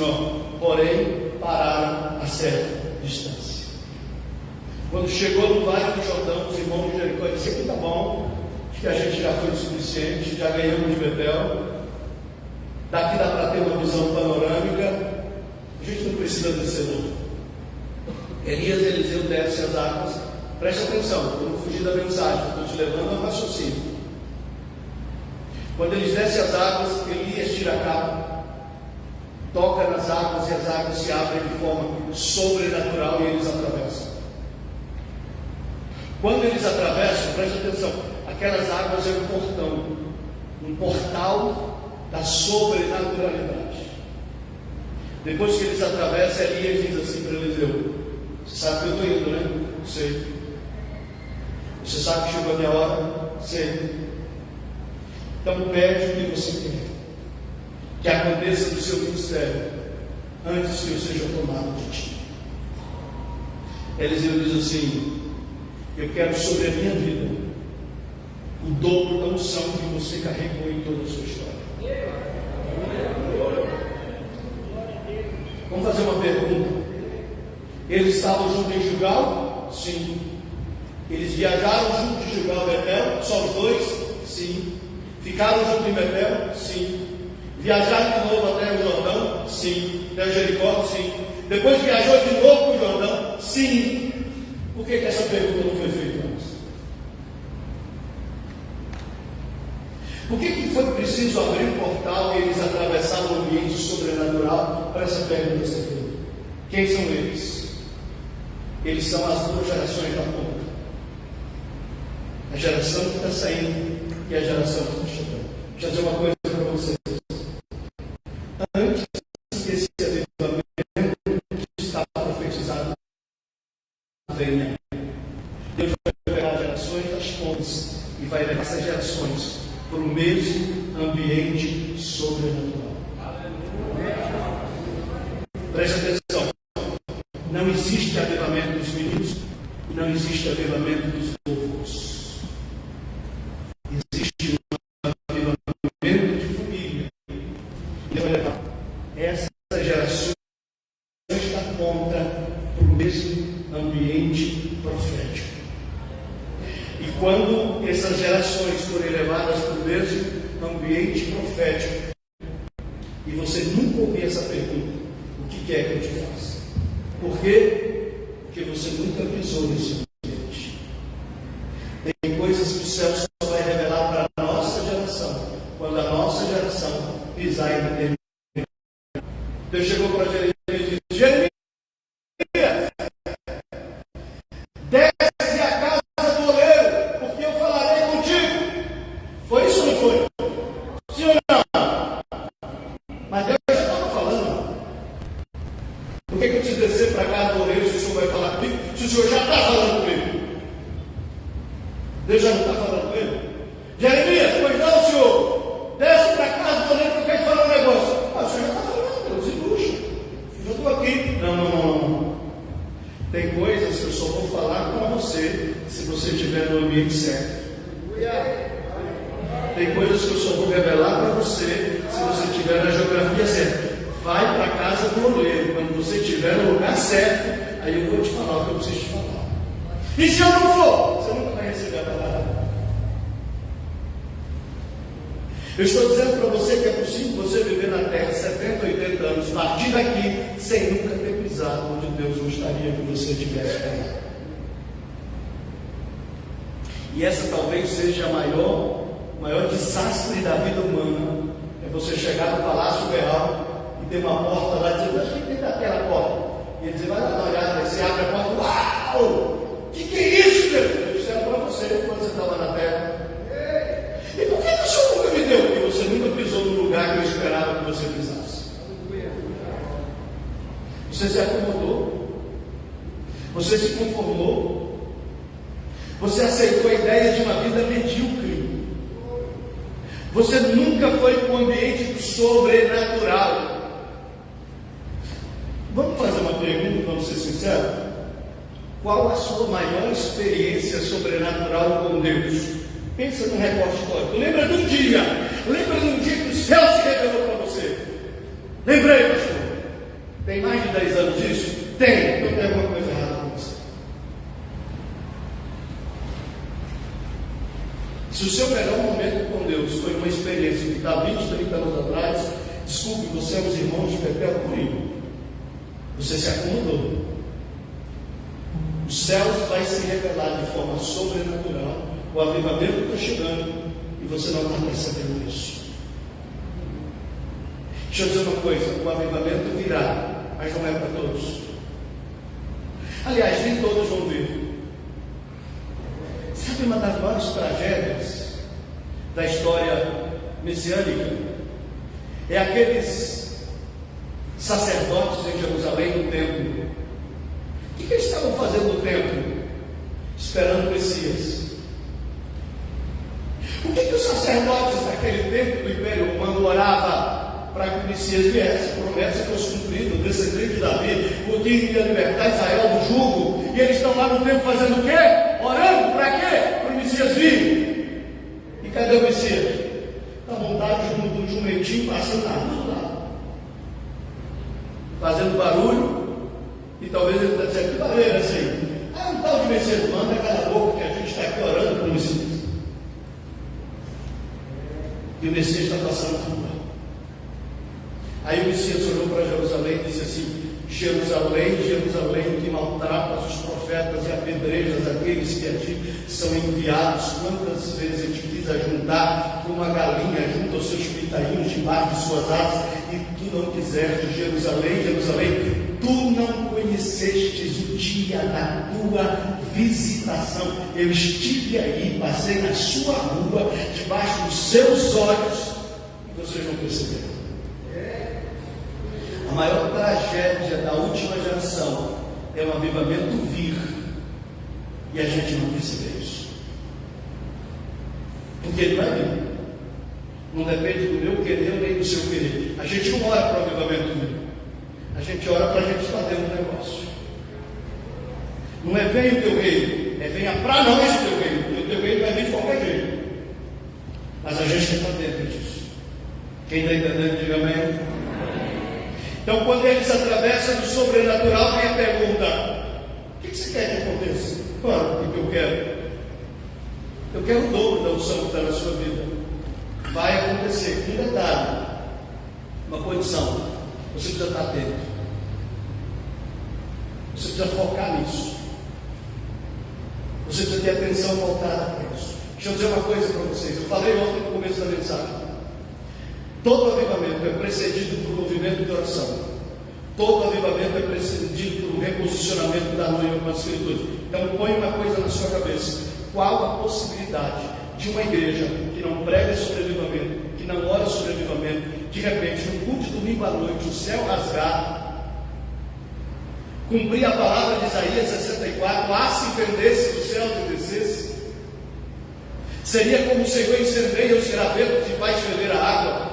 porém pararam a certa distância. Quando chegou no Vale do Jordão, os irmãos de Jericó disseram: aqui está bom, acho que a gente já foi o suficiente, já ganhamos de Betel, daqui dá para ter uma visão panorâmica. A gente não precisa descer não. Elias e Eliseu descem as águas. Preste atenção, eu não fugi da mensagem, estou te levando ao raciocínio. Quando eles descem as águas, Elias tira a capa, toca nas águas e as águas se abrem de forma sobrenatural e eles atravessam. Quando eles atravessam, preste atenção, aquelas águas é um portal da sobrenaturalidade. Depois que eles atravessam, Elias diz assim para Eliseu: você sabe que eu estou indo, né? Sei. Você sabe que chegou a minha hora? Sei. Então pede o que você quer, que aconteça no seu ministério, antes que eu seja tomado de ti. Eliseu diz assim: eu quero sobre a minha vida o dobro da unção que você carregou em toda a sua história. Vamos fazer uma pergunta. Eles estavam juntos em Gilgal? Sim. Eles viajaram juntos de Gilgal a Betel? Só os dois? Sim. Ficaram juntos em Betel? Sim. Viajaram de novo até o Jordão? Sim. Até Jericó? Sim. Depois viajou de novo para o Jordão? Sim. Por que essa pergunta não foi feita antes? Por que foi preciso abrir um portal e eles atravessaram o ambiente sobrenatural para essa pergunta ser feita? Quem são eles? Eles são as duas gerações da ponta. A geração que está saindo e a geração que está chegando. Deixa eu dizer uma coisa para vocês. Antes desse avivamento que estava profetizado venha, Deus vai pegar gerações das pontas e vai levar essas gerações para o mesmo ambiente sobrenatural. Preste atenção. Não existe avivamento dos meninos e não existe avivamento dos povos. Existe quando essas gerações forem levadas para o mesmo ambiente profético, e você nunca ouvir essa pergunta, o que é que eu te faço? Por quê? Porque você nunca pisou nesse ambiente. Tem coisas que o céu só vai revelar para a nossa geração, quando a nossa geração pisar em determinado. Deus chegou para Jeremias e disse: Jeremias, desce a casa do oleiro, porque eu falarei contigo. Foi isso ou não foi? Sim ou não? Mas Deus já estava falando. Por que eu preciso descer para a casa do oleiro se o Senhor vai falar comigo? Se o Senhor já está falando comigo. Deus já não está falando com ele? Jeremias, pois não, Senhor, desce para a casa do oleiro que eu quero te falar um negócio. Ah, o Senhor já está falando, Deus, e puxa, eu já estou aqui. Não. Tem coisas que eu só vou falar com você se você estiver no ambiente certo. Tem coisas que eu só vou revelar para você se você estiver na geografia certa. Vai para a casa do oleiro. Quando você estiver no lugar certo, aí eu vou te falar o que eu preciso te falar. E se eu não for, você nunca vai receber a palavra. Eu estou dizendo para você que é possível você viver na terra 70, 80 anos, partir daqui, sem nunca ter pisado onde Deus gostaria que você tivesse pisado. E essa talvez seja o maior desastre da vida humana. É você chegar no Palácio Real e ter uma porta lá dizendo: mas o que tem daquela porta? E ele diz: vai lá dar uma olhada, aí você abre a porta: uau! O que é isso, Deus? Eu disse: era para você quando você estava na terra. E por que o Senhor nunca me deu? Porque você nunca pisou no lugar que eu esperava que você pisasse. Você se acomodou. Você se conformou. Você aceitou a ideia de uma vida medíocre. Você nunca foi para o ambiente do sobrenatural. Vamos fazer uma pergunta, vamos ser sinceros? Qual a sua maior experiência sobrenatural com Deus? Pensa num recorte histórico. Lembra de um dia que o céu se revelou para você? Lembrei, pastor. Tem mais de 10 anos isso? Tem. Então tem alguma coisa errada com você. Se o seu melhor momento com Deus foi uma experiência que está 20, 30 anos atrás, desculpe, você é os irmãos de Betel Purim. Você se acomodou. O céu vai se revelar de forma sobrenatural. O avivamento está chegando e você não está percebendo isso. Deixa eu dizer uma coisa: o avivamento virá, mas não é para todos. Aliás, nem todos vão vir. Sabe uma das maiores tragédias da história messiânica? É aqueles sacerdotes em Jerusalém no templo. O que eles estavam fazendo no templo? Esperando o Messias. O que os sacerdotes daquele tempo do Império Romano oravam para que o Messias viesse? A promessa fosse cumprida, o descendente de Davi, o que iria libertar Israel do jugo. E eles estão lá no templo fazendo o quê? Orando para quê? Para o Messias vir. E cadê o Messias? Está montado junto de um jumentinho passando na rua lá, fazendo barulho. E talvez ele está dizendo: que barulho é esse aí? Um tal de Messias, manda cala a boca que a gente está aqui orando para o Messias. E o Messias está passando na rua. Aí o Messias olhou para Jerusalém e disse assim: Jerusalém, Jerusalém, que maltratas os profetas e apedrejas aqueles que a ti são enviados. Quantas vezes eu te quis ajuntar como uma galinha junto aos seus pintainhos debaixo de suas asas, e tu não quiseste. Jerusalém, Jerusalém, tu não conhecestes o dia da tua visitação. Eu estive aí, passei na sua rua, debaixo dos seus olhos, e vocês não perceberam. A maior tragédia da última geração é o avivamento vir e a gente não perceber isso. Porque ele vai vir. Não depende do meu querer nem do seu querer. A gente não ora para o avivamento vir. A gente ora para a gente estar dentro do negócio. Não é venha o teu reino, é venha para nós o teu reino. Porque o teu reino vai vir de qualquer jeito. Mas a gente está dentro disso. Quem está entendendo, diga amém. Então, quando eles atravessam do sobrenatural, vem a pergunta: o que você quer que aconteça? Claro, o que eu quero? Eu quero o dobro da unção que está na sua vida. Vai acontecer. Um detalhe, uma condição: você precisa estar atento, você precisa focar nisso, você precisa ter atenção voltada para isso. Deixa eu dizer uma coisa para vocês. Eu falei ontem no começo da mensagem: todo avivamento é precedido por um movimento de oração. Todo avivamento é precedido por um reposicionamento da noiva com as Escrituras. Então põe uma coisa na sua cabeça: qual a possibilidade de uma igreja que não prega sobre avivamento, que não ora sobre avivamento, de repente, no culto de domingo à noite, o céu rasgar, cumprir a palavra de Isaías 64, se fendesse dos céus e descesse? Seria como o Senhor incendeia os gravetos e faz ferver a água.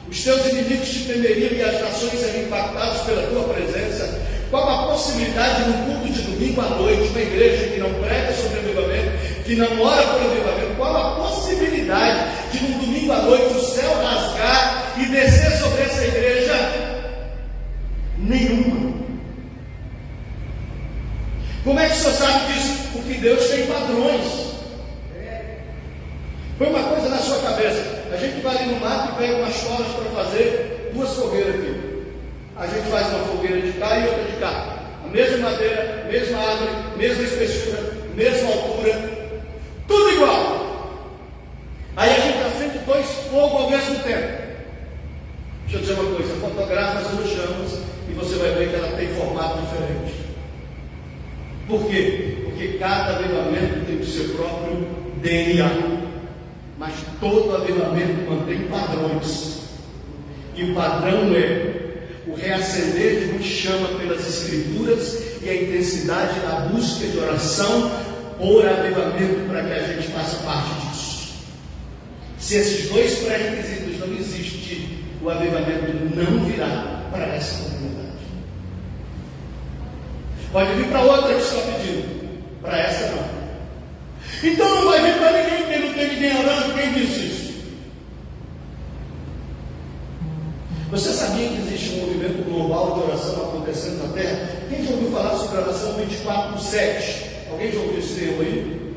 Os teus inimigos te temeriam e as nações seriam impactadas pela tua presença. Qual a possibilidade no culto de domingo à noite, uma igreja que não prega sobre avivamento, que não ora por avivamento, qual a possibilidade de no domingo à noite o céu rasgar e descer sobre essa igreja? Nenhuma. Como é que o senhor sabe disso? Porque Deus tem padrões. Põe uma coisa na sua cabeça: a gente vai ali no mato e pega umas toras para fazer 2 fogueiras aqui. A gente faz uma fogueira de cá e outra de cá, a mesma madeira, mesma árvore, mesma espessura, mesma altura, tudo igual. Aí a gente acende 2 fogos ao mesmo tempo. Deixa eu dizer uma coisa: fotografa as 2 chamas e você vai ver que ela tem formato diferente. Por quê? Porque cada avivamento tem o seu próprio DNA. Mas todo avivamento mantém padrões. E o padrão é o reacender de uma chama pelas Escrituras e a intensidade da busca de oração por avivamento, para que a gente faça parte disso. Se esses 2 pré-requisitos não existirem, o avivamento não virá para essa comunidade. Pode vir para outra que está pedindo, para essa não. Então não vai vir para ninguém, porque não tem ninguém orando. Quem disse isso? Você sabia que existe um movimento global de oração acontecendo na Terra? Quem já ouviu falar sobre a oração 24/7? Alguém já ouviu esse termo aí?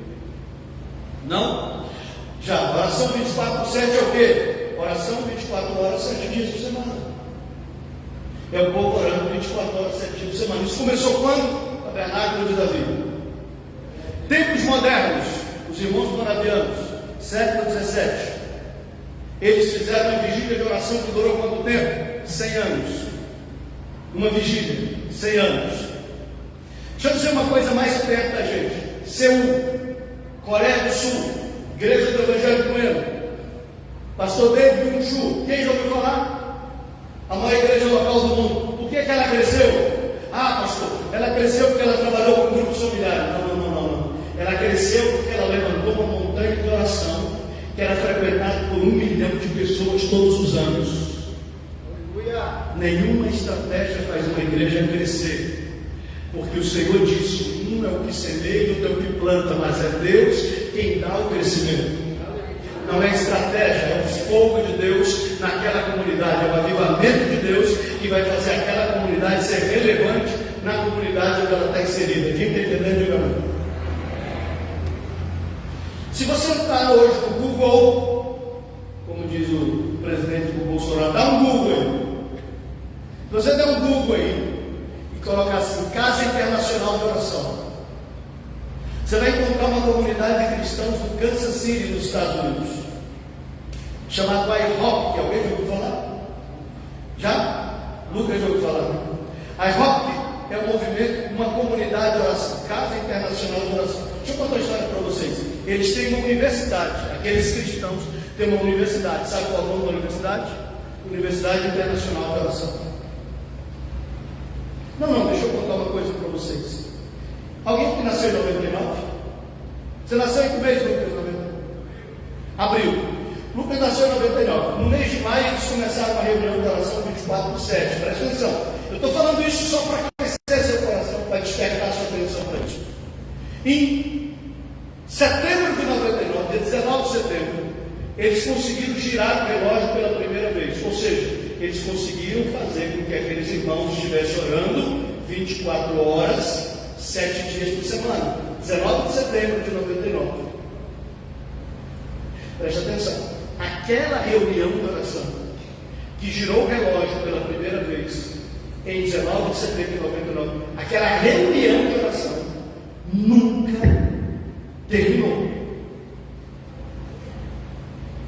Não? Já. Oração 24/7 é o quê? Oração 24 horas, 7 dias por semana. É o povo orando 24 horas, 7 dias por semana. Isso começou quando? Tabernáculo de Davi. Tempos modernos, os irmãos moravianos, século XVII, eles fizeram uma vigília de oração que durou quanto tempo? 100 anos. Uma vigília, 100 anos. Deixa eu dizer uma coisa mais perto da gente: Seul, Coreia do Sul, Igreja do Evangelho Pleno, Pastor David Byung-Chul, quem já ouviu falar? A maior igreja local do mundo. Por que ela cresceu? Pastor, ela cresceu porque ela trabalhou com grupos familiares. Não. Ela cresceu porque ela levantou uma montanha de oração que era frequentada por 1 milhão de pessoas todos os anos. Aleluia. Nenhuma estratégia faz uma igreja crescer, porque o Senhor disse: um é o que semeia e outro é o que planta, mas é Deus quem dá o crescimento. Não é estratégia, é o fogo de Deus naquela comunidade, é o avivamento de Deus que vai fazer aquela comunidade ser relevante na comunidade onde ela está inserida. Quem está entendendo, diga amém. Se você entrar hoje no Google, como diz o presidente do Bolsonaro, dá um Google aí. Se você der um Google aí e colocar assim: Casa Internacional de Oração, você vai encontrar uma comunidade de cristãos do Kansas City, nos Estados Unidos, chamado IHOP. Alguém já ouviu falar? Já? Lucas já ouviu falar? IHOP é um movimento, uma comunidade de oração, Casa Internacional de Oração. Deixa eu contar uma história para vocês. Eles têm uma universidade, aqueles cristãos têm uma universidade. Sabe qual é o nome da universidade? Universidade Internacional de Oração. Não, deixa eu contar uma coisa para vocês. Alguém que nasceu em 99? Você nasceu em que mês, Lucas? 99? Abril. Lucas nasceu em 99. No mês de maio eles começaram uma reunião de oração 24/7. Presta atenção. Eu estou falando isso só para aquecer seu coração, para despertar sua atenção para isso. Em setembro de 99, dia 19 de setembro, eles conseguiram girar o relógio pela primeira vez. Ou seja, eles conseguiram fazer com que aqueles irmãos estivessem orando 24 horas, 7 dias por semana. 19 de setembro de 99. Preste atenção. Aquela reunião de oração que girou o relógio pela primeira vez em 19 de setembro de 99, aquela reunião de oração nunca terminou.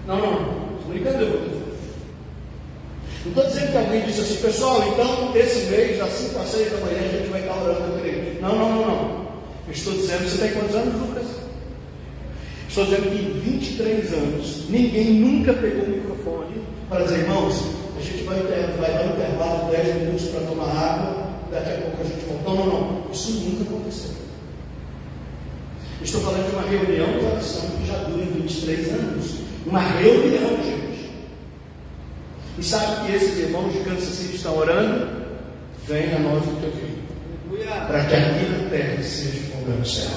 Não, brincadeira. Não estou dizendo que alguém disse assim, pessoal, então esse mês, das 5 às 6 da manhã, a gente vai estar orando na igreja. Não. Eu estou dizendo, você tem quantos anos, Lucas? Estou dizendo que em 23 anos, ninguém nunca pegou o microfone para dizer, irmãos, a gente vai dar um intervalo de 10 minutos para tomar água, daqui a pouco a gente volta. Não. Isso nunca aconteceu. Estou falando de uma reunião de oração que já dura 23 anos. Uma reunião, gente. E sabe que esses irmãos de Kansas City estão orando? Venha a nós o teu reino, para que aqui na terra seja como no céu.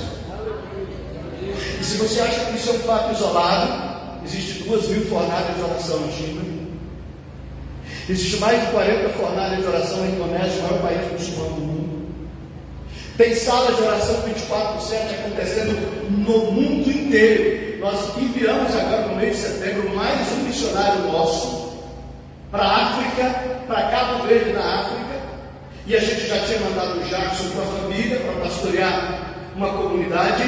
E se você acha que isso é um fato isolado, existem 2.000 fornalhas de oração na China. Existem mais de 40 fornalhas de oração na Indonésia, o maior país muçulmano do mundo. Tem salas de oração 24/7 acontecendo no mundo inteiro. Nós enviamos agora no mês de setembro mais um missionário nosso para a África, para Cabo Verde na África. E a gente já tinha mandado o Jackson com a família para pastorear uma comunidade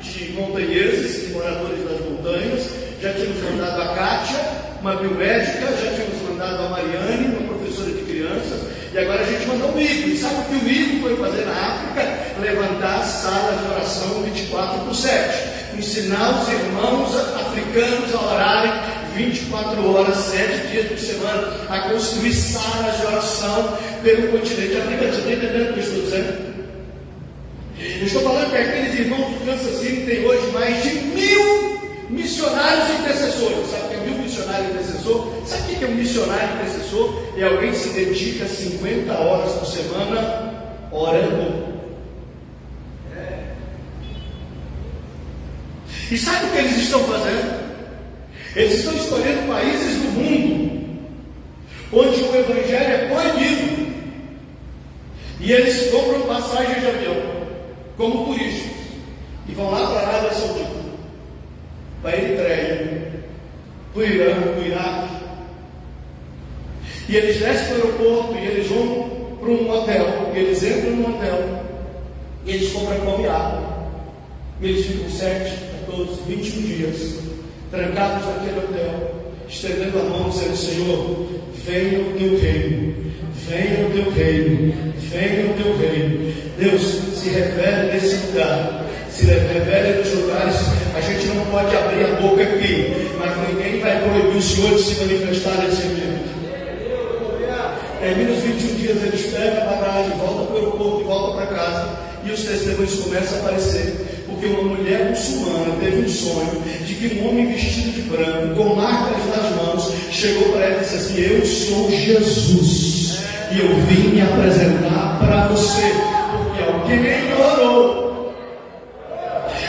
de montanheses e moradores das montanhas. Já tínhamos mandado a Kátia, uma biomédica, já tínhamos mandado a Mariane, uma professora de crianças, e agora a gente mandou o Igor. E sabe o que o Igor foi fazer na África? Levantar salas de oração 24/7, ensinar os irmãos africanos a orarem 24 horas, 7 dias por semana, a construir salas de oração pelo continente africano. Você está entendendo o que eu estou dizendo? Eu estou falando que aqueles irmãos do Kansas City têm hoje mais de 1.000 missionários intercessores. Sabe o que é 1.000 missionários intercessor? Sabe o que é um missionário intercessor? É alguém que se dedica 50 horas por semana orando. E sabe o que eles estão fazendo? Eles estão escolhendo países do mundo onde o evangelho é proibido, e eles compram passagem de avião como turistas e vão lá para a Arábia Saudita, para a Eritreia, para o Irã, para o Iraque, e eles descem para o aeroporto e eles vão para um hotel, e eles entram no hotel e eles compram pão e água, e eles ficam 7, 14, 21 dias trancados naquele hotel, estendendo a mão, dizendo: Senhor, venha o teu reino, venha o teu reino, venha o teu reino. Deus, se revele nesse lugar, se revele nos lugares. A gente não pode abrir a boca aqui, mas ninguém vai proibir o Senhor de se manifestar nesse ambiente. Termina os 21 dias, eles pegam a bagagem, voltam para o aeroporto e voltam para casa, e os testemunhos começam a aparecer. Porque uma mulher muçulmana teve um sonho de que um homem vestido de branco, com marcas nas mãos, chegou para ela e disse assim: eu sou Jesus, e eu vim me apresentar para você, porque alguém orou.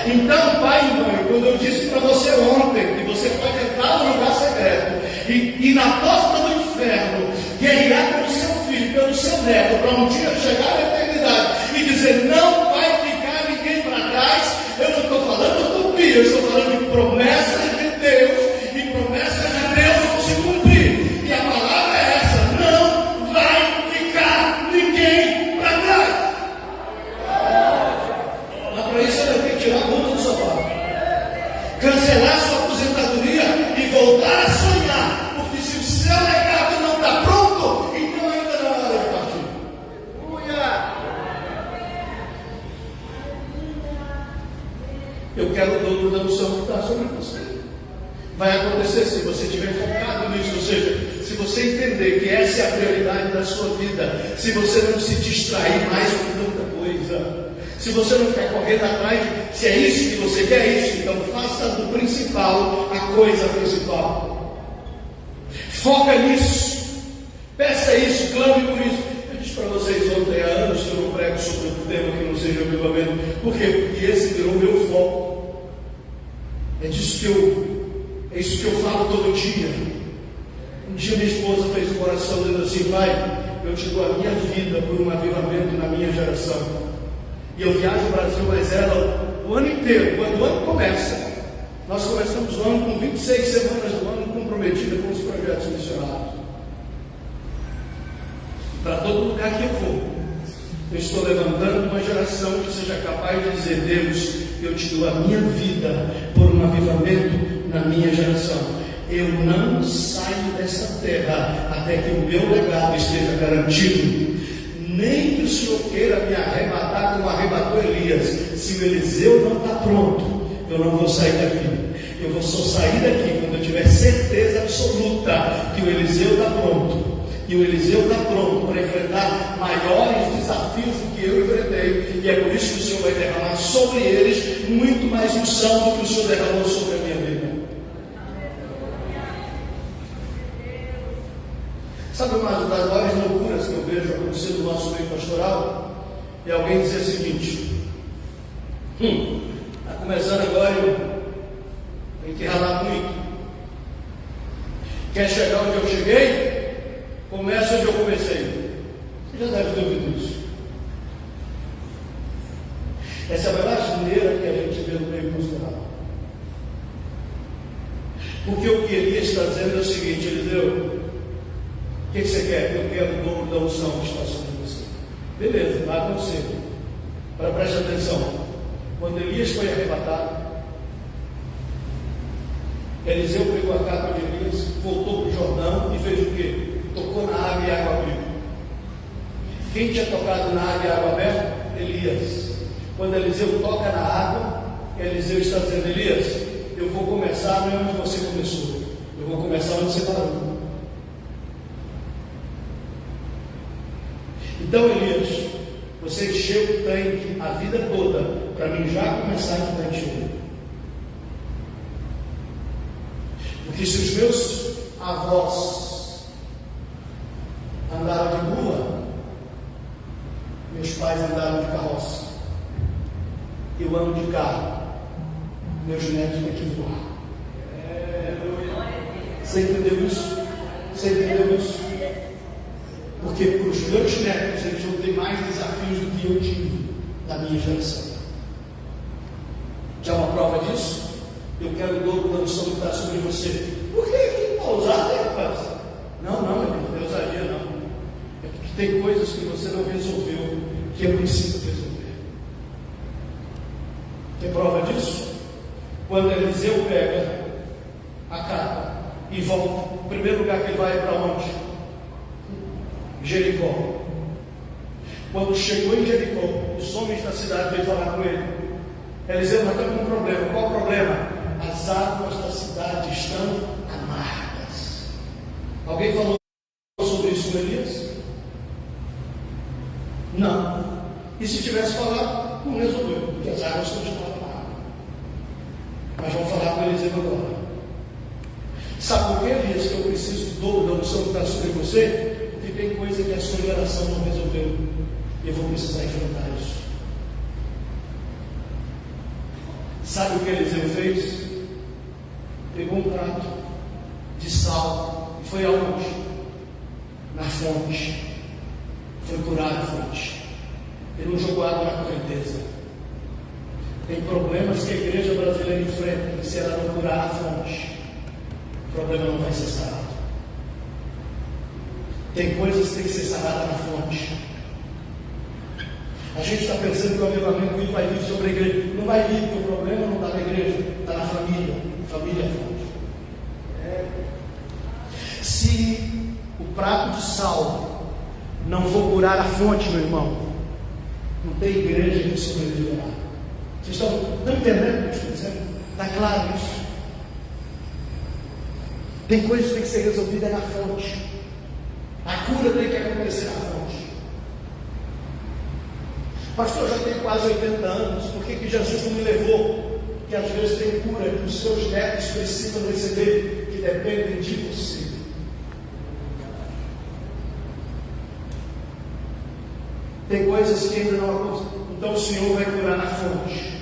Então, pai e mãe, quando eu disse para você ontem que você pode entrar no lugar secreto e na porta do inferno guerrear pelo seu filho, pelo seu neto, para um dia chegar à eternidade e dizer: não vai ficar ninguém para trás, eu não estou falando utopia, eu estou falando de promessas de Deus, e promessas de Deus vão se cumprir, e a palavra é essa: não vai ficar ninguém para trás. Mas para isso você tem que tirar a bunda do sofá, cancelar sua aposentadoria e voltar a sonhar, porque se o seu legado não está pronto, então ainda não é hora de partir. Eu quero o dobro da unção que está sobre você. Vai acontecer se você estiver focado nisso, ou seja, se você entender que essa é a prioridade da sua vida, se você não se distrair mais com tanta coisa, se você não ficar correndo atrás, se é isso que você quer, é isso, então faça do principal a coisa principal. Foca nisso, peça isso, clame por isso. Eu disse para vocês ontem, há anos que eu não prego sobre um tema que não seja avivamento. Por quê? Porque esse virou meu foco. É isso que eu falo todo dia. Um dia minha esposa fez uma oração dizendo assim: pai, eu te dou a minha vida por um avivamento na minha geração. E eu viajo o Brasil, mas ela o ano inteiro, quando o ano começa, Nós começamos o ano com 26 semanas do ano comprometidas com os projetos missionários. Para todo lugar que eu for, eu estou levantando uma geração que seja capaz de dizer: Deus, eu te dou a minha vida por um avivamento na minha geração. Eu não saio dessa terra até que o meu legado esteja garantido. Nem que o Senhor queira me arrebatar como arrebatou Elias. Se o Eliseu não está pronto, eu não vou sair daqui. Eu vou só sair daqui quando eu tiver certeza absoluta que o Eliseu está pronto. E o Eliseu está pronto para enfrentar maiores desafios do que eu enfrentei. E é por isso que o Senhor vai derramar sobre eles muito mais unção do que o Senhor derramou sobre a minha vida. Sabe uma das maiores loucuras que eu vejo acontecer no nosso meio pastoral? É alguém dizer o seguinte: está começando agora, eu tenho que ralar muito. Quer chegar onde eu cheguei? Começa onde eu comecei. Você já deve ter ouvido isso. Essa é a maior asneira que a gente vê no meio pastoral. Porque o que Elias está dizendo é o seguinte: Eliseu, o que você quer? Eu quero o dobro da unção que está sobre você. Beleza, vai acontecer. Agora preste atenção. Quando Elias foi arrebatado, Eliseu pegou a capa de Elias, voltou para o Jordão e fez o quê? Tocou na água e a água abriu. Quem tinha tocado na água e a água aberta? Elias. Quando Eliseu toca na água, Eliseu está dizendo: Elias, eu vou começar não é onde você começou, eu vou começar onde você parou. Então, Elias, você encheu o tanque a vida toda para mim já começar a te encher. Porque se os meus avós andaram de mula, meus pais andaram de carroça, eu ando de carro, meus netos têm que voar. Você entendeu isso? Você entendeu isso? Porque para os meus netos eles vão ter mais desafios do que eu tive na minha geração. Quer uma prova disso? Eu quero o dobro da unção que está sobre você. Por que ousar, rapaz? Não, meu Deus, não é ousadia não. É porque tem coisas que você não resolveu, que é preciso resolver. Quer prova disso? Quando Eliseu pega a capa e volta, o primeiro lugar que ele vai é para onde? Jericó. Quando chegou em Jericó, os homens da cidade veio falar com ele: Eliseu, nós estamos com um problema. Qual o problema? As águas da cidade estão amargas. Alguém falou sobre isso com Elias? Não. E se tivesse falado, não resolveu, porque as águas continuavam amargas. Mas vamos falar com Eliseu agora. Sabe por que, Elias, que eu preciso do dobro da unção que está sobre você? Porque tem coisa que a sua geração não resolveu. E eu vou precisar enfrentar isso. Sabe o que Eliseu fez? Pegou um prato de sal e foi aonde? Na fonte. Foi curar a fonte. Ele não jogou água na correnteza. Tem problemas que a igreja brasileira enfrenta, que se ela não curar a fonte, o problema não vai ser sarado. Tem coisas que tem que ser saradas na fonte. A gente está pensando que o avivamento vai vir sobre a igreja. Não vai vir, porque o problema não está na igreja, está na família. A família é a fonte. Se o prato de sal não for curar a fonte, meu irmão, não tem igreja que sobreviverá. Vocês estão entendendo o que eu estou dizendo? Está claro isso? Tem coisas que tem que ser resolvidas na fonte. A cura tem que acontecer na fonte. Pastor, eu já tenho quase 80 anos, por que Jesus não me levou? Que às vezes tem cura que os seus netos precisam receber, que dependem de você. Tem coisas que ainda não acontecem. Então o Senhor vai curar na fonte.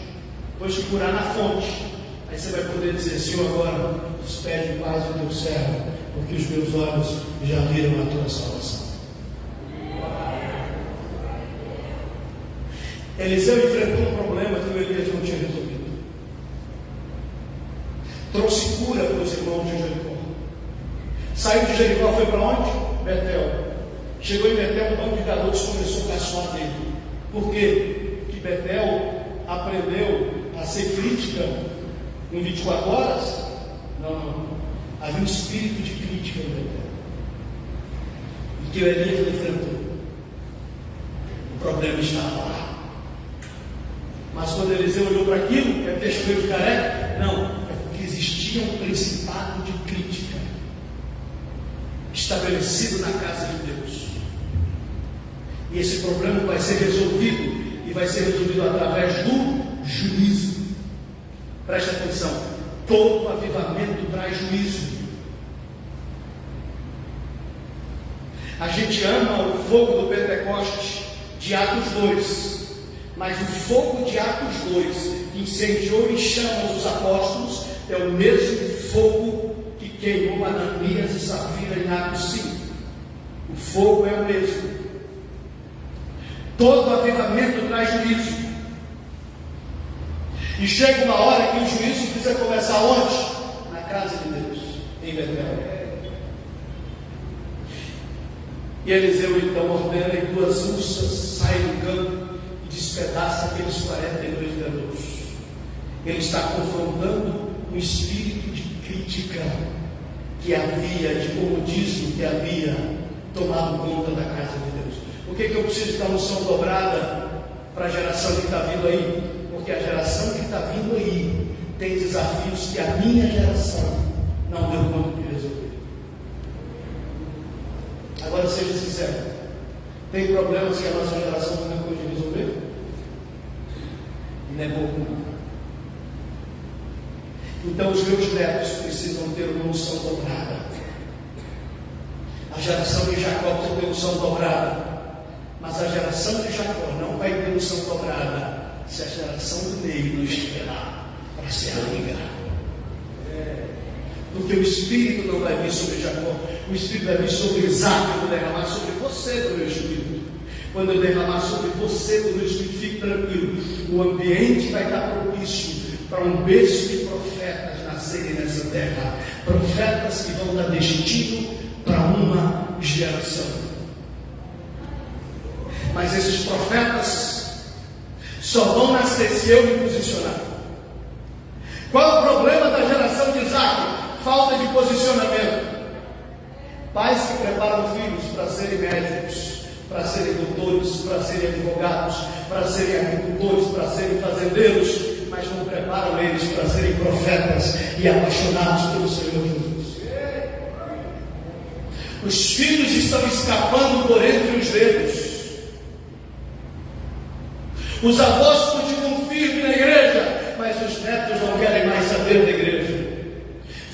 Depois de curar na fonte, aí você vai poder dizer: Senhor, agora despede em paz o teu servo, porque os meus olhos já viram a tua salvação. Eliseu enfrentou um problema que o Elias não tinha resolvido. trouxe cura para os irmãos de Jericó. Saiu de Jericó, foi para onde? Betel. Chegou em Betel, um bando de garotos começou a caçoar dele. Por quê? Porque Betel aprendeu a ser crítica em 24 horas? Não. Havia um espírito de crítica em Betel. E que o Elias enfrentou. O problema estava lá. Mas quando Eliseu olhou para aquilo, é testemunho de careca? Não, é porque existia um principado de crítica estabelecido na casa de Deus. E esse problema vai ser resolvido, e vai ser resolvido através do juízo. Preste atenção, todo avivamento traz juízo. A gente ama o fogo do Pentecostes de Atos 2, mas o fogo de Atos 2, que incendiou em chamas os apóstolos, é o mesmo fogo que queimou Ananias e Safira em Atos 5. O fogo é o mesmo. Todo avivamento traz juízo. E chega uma hora que o juízo precisa começar onde? Na casa de Deus, em Betel. E Eliseu então ordena, e 2 ursas saem do campo e despedaça aqueles 42 garotos. Ele está confrontando um espírito de crítica que havia, de comodismo que havia tomado conta da casa de Deus. Por que eu preciso da unção dobrada para a geração que está vindo aí? Porque a geração que está vindo aí tem desafios que a minha geração não deu conta de resolver. Agora seja sincero, tem problemas que a nossa geração não deu conta de resolver? E não é pouco não. Então os meus netos precisam ter uma unção dobrada. A geração de Jacó precisa ter unção dobrada. Mas a geração de Jacó não vai ter unção dobrada se a geração do meio não estiver lá para se alegrar. Porque o Espírito não vai vir sobre Jacó, o Espírito vai vir sobre Isaac. Eu vou derramar sobre você do meu Espírito. Quando eu derramar sobre você do meu Espírito, fique tranquilo, o ambiente vai estar propício para um berço de profetas nascerem nessa terra, profetas que vão dar destino para uma geração. Mas esses profetas só vão nascer se eu me posicionar. Qual é o problema da geração de Isaac? Falta de posicionamento. Pais que preparam filhos para serem médicos, para serem doutores, para serem advogados, para serem agricultores, para serem fazendeiros, mas não preparam eles para serem profetas e apaixonados pelo Senhor Jesus. Os filhos estão escapando por entre os dedos. Os avós continuam firmes na igreja, mas os netos não querem mais saber da igreja.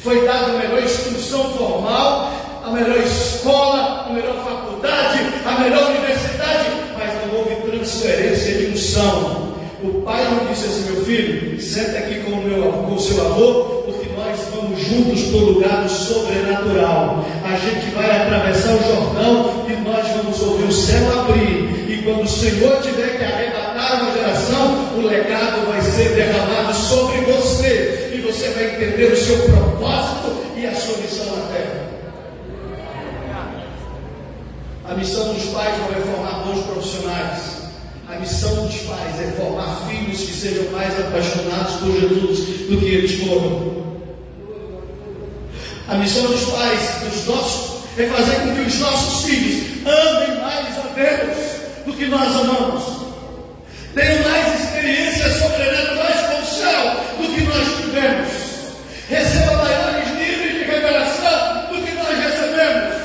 Foi dada a melhor instrução formal, a melhor escola, a melhor faculdade, a melhor universidade, mas não houve transferência de unção. O pai não disse assim: meu filho, senta aqui com o seu avô, porque nós vamos juntos para o lugar do sobrenatural. A gente vai atravessar o Jordão e nós vamos ouvir o céu abrir. E quando o Senhor tiver que arrebatar uma geração, o legado vai ser derramado sobre você. E você vai entender o seu propósito e a sua missão na terra. A missão dos pais não é formar bons profissionais. A missão dos pais é formar filhos que sejam mais apaixonados por Jesus do que eles foram. A missão dos pais, dos nossos, é fazer com que os nossos filhos amem mais a Deus do que nós amamos. Tenham mais experiências sobrenaturais com o céu do que nós tivemos. Receba maiores níveis de revelação do que nós recebemos.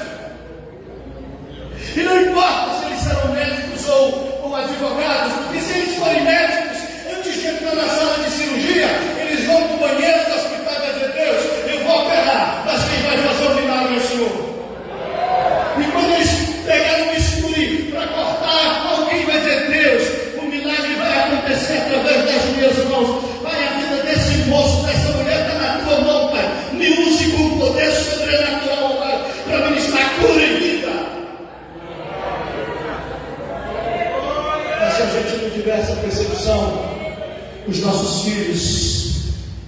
E não importa se eles serão médicos ou advogados, porque se eles forem médicos, antes de entrar na sala de cirurgia, eles vão para o banheiro do hospital e dizer: Deus, eu vou operar, mas quem vai fazer o milagre é o Senhor. E quando eles pegarem um bisturi para cortar, alguém vai dizer: Deus, o milagre vai acontecer através das minhas mãos. Pai, a vida desse moço, dessa mulher está na tua mão, Pai. Me use com o poder sobrenatural, Pai, para ministrar cura e vida. Mas se a gente não tiver essa percepção, os nossos filhos,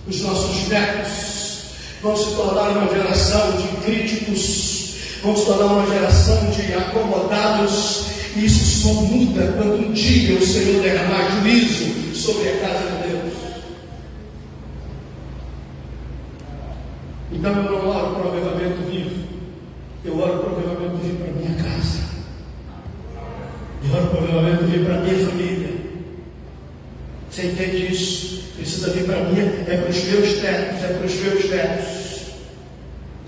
os nossos netos vão se tornar uma geração de críticos, vão se tornar uma geração de acomodados. E isso só muda quando um dia o Senhor derramar juízo sobre a casa de Deus. Então eu não oro para o avivamento vivo, eu oro para o avivamento vivo para a minha casa, eu oro para o avivamento vivo para a minha família. Você entende isso? Precisa vir para mim, é para os meus netos, é para os meus netos.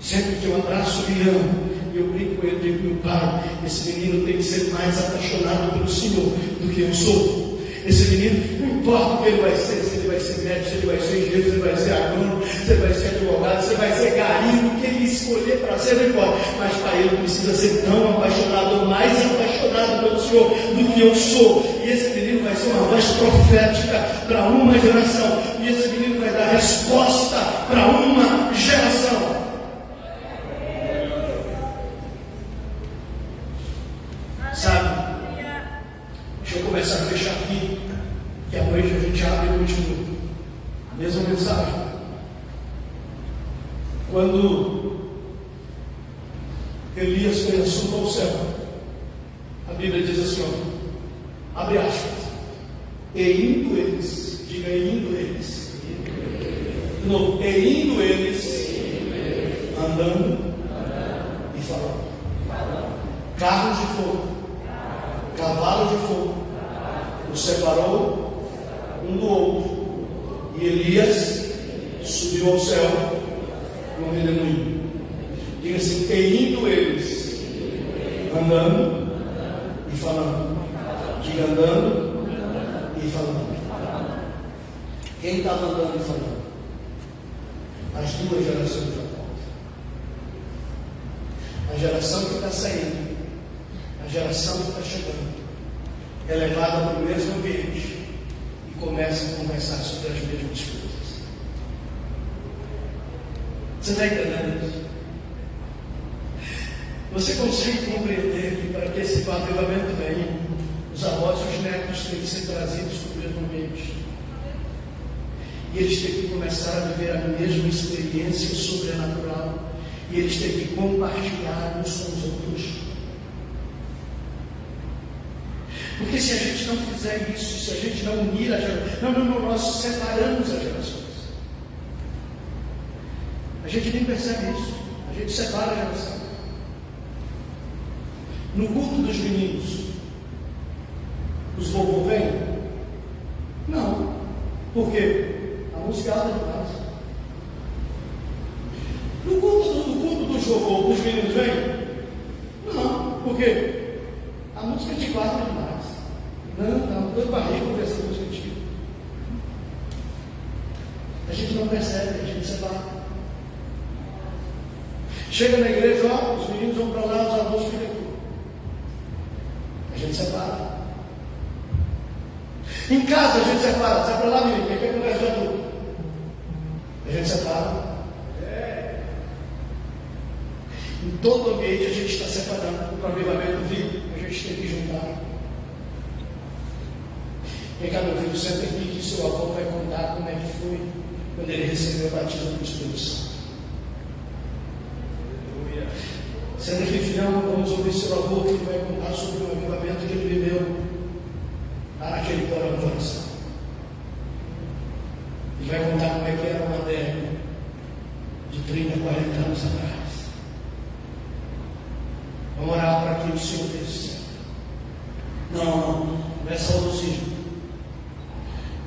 Sempre que eu abraço o Leão, eu brinco com ele, digo: meu pai, esse menino tem que ser mais apaixonado pelo Senhor do que eu sou. Esse menino, não importa o que ele vai ser, se ele vai ser médico, se ele vai ser engenheiro, se ele vai ser agrônomo, se ele vai ser advogado, se ele vai ser garimpo, o que ele escolher para ser, não importa. Mas para ele precisa ser tão apaixonado, ou mais apaixonado pelo Senhor do que eu sou. E esse menino vai ser uma voz profética para uma geração. E esse menino vai dar resposta para uma geração. Sabe? Deixa eu começar a fechar aqui, que à noite a gente abre e continua a mesma mensagem. Quando Elias foi assunto ao céu, a Bíblia diz assim, ó, abre aspas, e indo eles, diga indo eles, de novo, e indo eles, andando e falando, carros de fogo, cavalo de fogo, o separou um do outro, e Elias subiu ao céu com um redemoinho. Diga assim, e indo eles, andando e falando. Diga andando e falando. Quem estava andando e falando? As duas gerações da porta. A geração que está saindo, a geração que está chegando, é levada para o mesmo ambiente e começa a conversar sobre as mesmas coisas. Você está entendendo isso? Você consegue compreender que para que esse avivamento venha, os avós e os netos têm que ser trazidos para o mesmo ambiente. E eles têm que começar a viver a mesma experiência sobrenatural. E eles têm que compartilhar uns com os outros. Porque se a gente não fizer isso, se a gente não unir a geração, nós separamos as gerações. A gente nem percebe isso. A gente separa a geração. No culto dos meninos, os vovô vêm? Não. Por quê? A música alta demais. No culto dos vovô, dos meninos vêm? Não. Por quê? A música antiquada demais. Não, dois barrigos conversando com os antigos. A gente não percebe, a gente separa. Chega na igreja, ó, os meninos vão para lá, os avós ficam aqui. A gente separa. Em casa a gente separa. Sai para lá, menino, quem quer conversa de adulto? A gente separa. Em todo ambiente a gente está separando. Para o avivamento vivo, a gente tem que juntar. Vem cá, meu filho, senta aqui que seu avô vai contar como é que foi quando ele recebeu o batismo do Espírito Santo. Senta aqui, filhão, vamos ouvir seu avô, que ele vai contar sobre o avivamento que ele viveu lá naquele porão de oração. Ele vai contar como é que era uma adega de 30, 40 anos atrás. Vamos orar para que o Senhor desça. Não é saudosismo.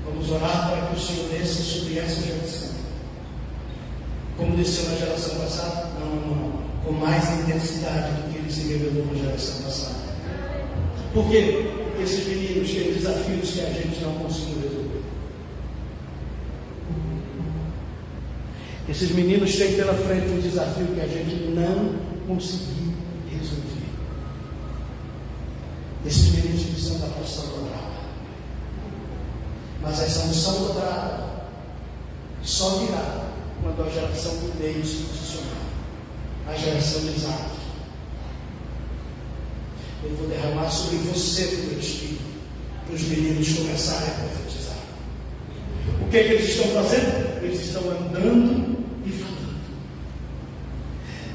Vamos orar para que o Senhor desça sobre essa geração. Como desceu na geração passada? Não. Com mais intensidade do que ele se revelou na geração passada. Por quê? Porque esses meninos têm desafios que a gente não conseguiu resolver. Esses meninos têm pela frente um desafio que a gente não conseguiu resolver. Esses meninos precisam da porção dobrada. Mas essa unção dobrada só virá quando a geração do meio se posicionar. A geração de Isaac. Eu vou derramar sobre você do meu espírito, para os meninos começarem a profetizar. O que é que eles estão fazendo? Eles estão andando e falando.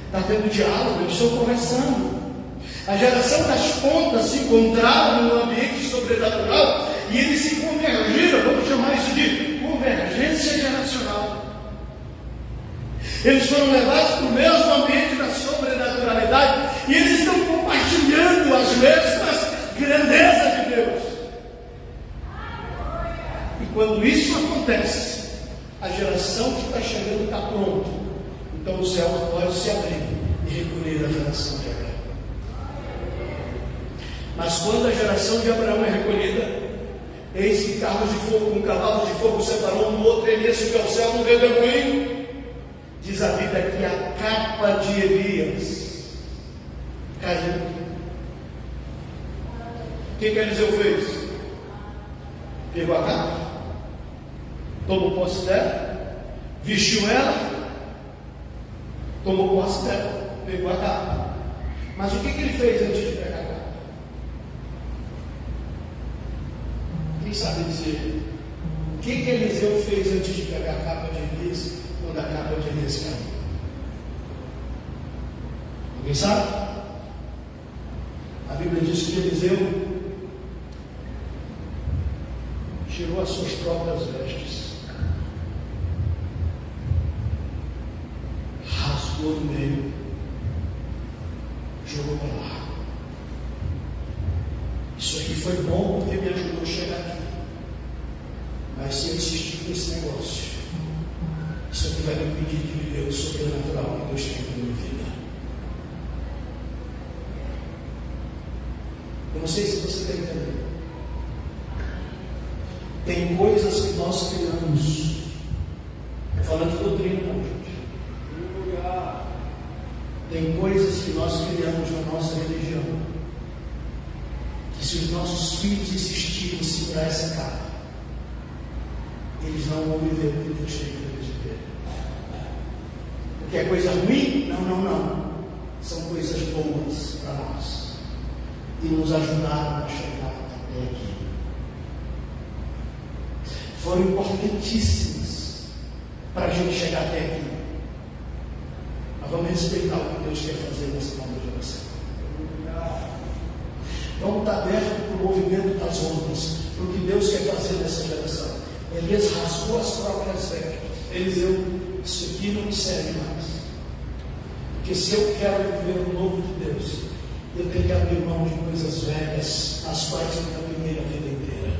Está tendo diálogo, eles estão conversando. A geração das pontas se encontrava num ambiente sobrenatural e eles se convergiram, vamos chamar isso de convergência geracional. Eles foram levados para o mesmo ambiente da sobrenaturalidade e eles estão compartilhando as mesmas grandezas de Deus. E quando isso acontece, a geração que está chegando está pronta. Então o céu pode se abrir e recolher a geração de Abraão. Mas quando a geração de Abraão é recolhida, eis que carros de fogo, um cavalo de fogo separou um do outro, Elias subiu ao céu no redemoinho. Diz a Bíblia que a capa de Elias caiu. O que Eliseu fez? Pegou a capa, tomou posse dela, vestiu ela, tomou posse dela, pegou a capa. Mas o que ele fez antes de pegar a capa? Quem sabe dizer o que Eliseu fez antes de pegar a capa de Elias, quando a capa de Elias caiu? Alguém sabe? A Bíblia diz que Eliseu tirou as suas próprias vestes, rasgou no meio, jogou para lá. Isso aqui foi bom porque me ajudou a chegar aqui. Mas se eu insistir nesse negócio, isso aqui vai me impedir de viver o sobrenatural que Deus tem na minha vida. Eu não sei se você está entendendo. Tem coisas que nós criamos. Estou falando de doutrina, não, gente. Tem coisas que nós criamos na nossa religião, que se os nossos filhos insistirem em segurar essa capa, eles não vão viver o que Deus tem para eles viverem. Porque é coisa ruim? Não. São coisas boas para nós. E nos ajudaram a chegar até aqui. Foram importantíssimas para a gente chegar até aqui. Mas vamos respeitar o que Deus quer fazer nessa nova geração. Vamos estar abertos para o movimento das ondas, para o que Deus quer fazer nessa geração. Elias rasgou as próprias vestes. Eliseu, isso aqui não me serve mais. Porque se eu quero viver o novo de Deus, eu tenho que abrir mão de coisas velhas, as quais eu caminhei a vida inteira.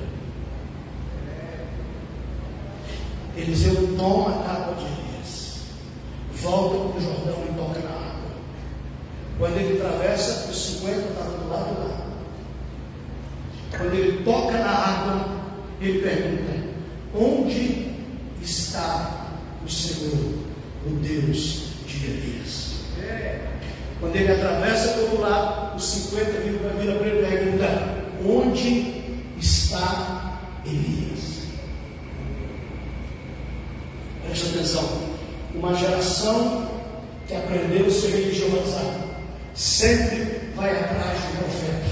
Eliseu toma a capa de Elias, volta para o Jordão e toca na água. Quando ele atravessa, os 50 estavam do lado do lado. Quando ele toca na água, ele pergunta: onde está o Senhor, o Deus de Elias? Quando ele atravessa para o outro lado, os 50 viram para ele e perguntam: onde está Elias? Preste atenção. Uma geração que aprendeu a ser religiosa sempre vai atrás do profeta.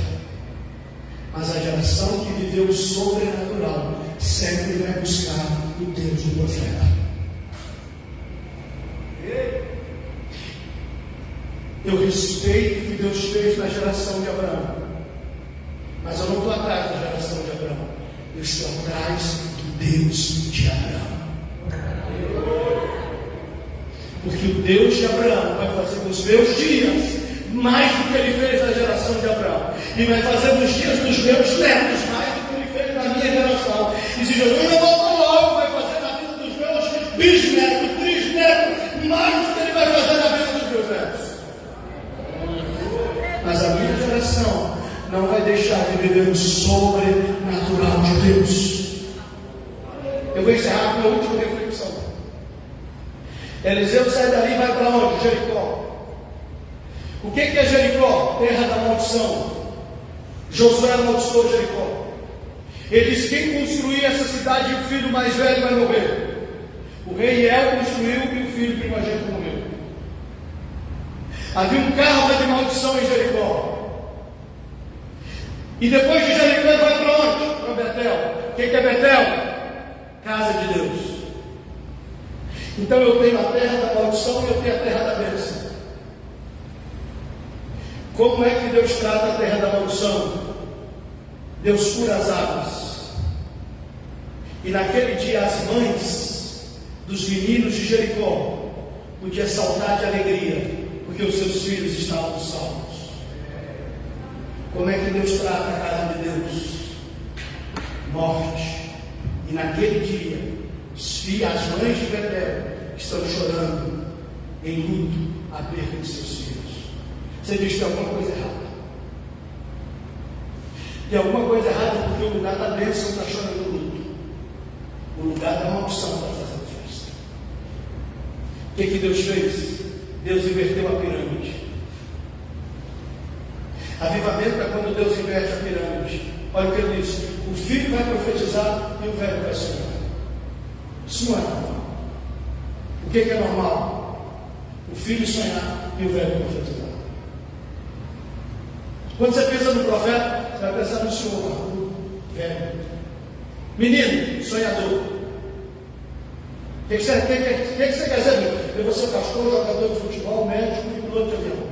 Mas a geração que viveu o sobrenatural sempre vai buscar o Deus do profeta. Eu respeito o que Deus fez na geração de Abraão, mas eu não estou atrás da geração de Abraão. Eu estou atrás do Deus de Abraão. Porque o Deus de Abraão vai fazer nos meus dias mais do que ele fez na geração de Abraão, e vai fazer nos dias dos meus netos mais do que ele fez na minha geração. E se Jesus não voltar logo, vai fazer na vida dos meus bisnetos, trisnetos, mais do que ele vai fazer na vida dos meus netos. Mas a minha geração não vai deixar de viver o sobrenatural de Deus. Eu vou encerrar com a última reflexão. Eliseu sai dali e vai para onde? Jericó. O que é Jericó? Terra da maldição. Josué amaldiçoou Jericó. Ele disse: quem construir essa cidade, o filho mais velho vai morrer. O rei El construiu e o filho primogênito morreu. Havia um carro de maldição em Jericó. E depois de Jericó ele vai para onde? Para Betel. O que é Betel? Casa de Deus. Então eu tenho a terra da maldição e eu tenho a terra da bênção. Como é que Deus trata a terra da maldição? Deus cura as águas. E naquele dia as mães dos meninos de Jericó podiam saltar de alegria, porque os seus filhos estavam salvos. Como é que Deus trata a casa de Deus? Morte. E naquele dia, as mães de Betel estão chorando em luto a perda de seus filhos. Você diz que tem alguma coisa errada. Tem alguma coisa errada porque o lugar da bênção está chorando luto. O lugar da maldição está fazendo festa. O que Deus fez? Deus inverteu a pirâmide. Avivamento é quando Deus inverte a pirâmide. Olha o que ele disse: o filho vai profetizar e o velho vai sonhar. Isso não é normal. O que é normal? O filho sonhar e o velho profetizar. Quando você pensa no profeta, você vai pensar no senhor, velho. Menino, sonhador. O que você quer ser? Eu vou ser pastor, jogador de futebol, médico e piloto de avião.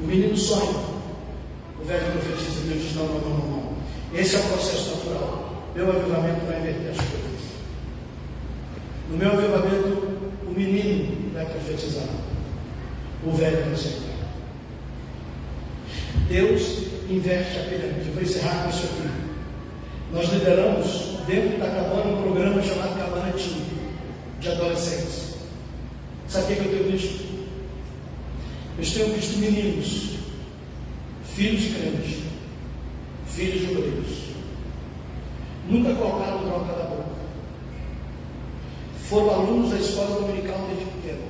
O menino sonha. O velho profetiza. Deus diz: não. Esse é o processo natural. Meu avivamento vai inverter as coisas. No meu avivamento, o menino vai profetizar. O velho vai sonhar. Deus inverte a pirâmide. Eu vou encerrar com isso aqui. Nós lideramos dentro da Cabana um programa chamado Cabana Team, de adolescentes. Sabe o que eu tenho visto? Eu tenho visto meninos, filhos de crentes, filhos de obreiros, nunca colocaram droga na boca, foram alunos da escola dominical desde pequeno.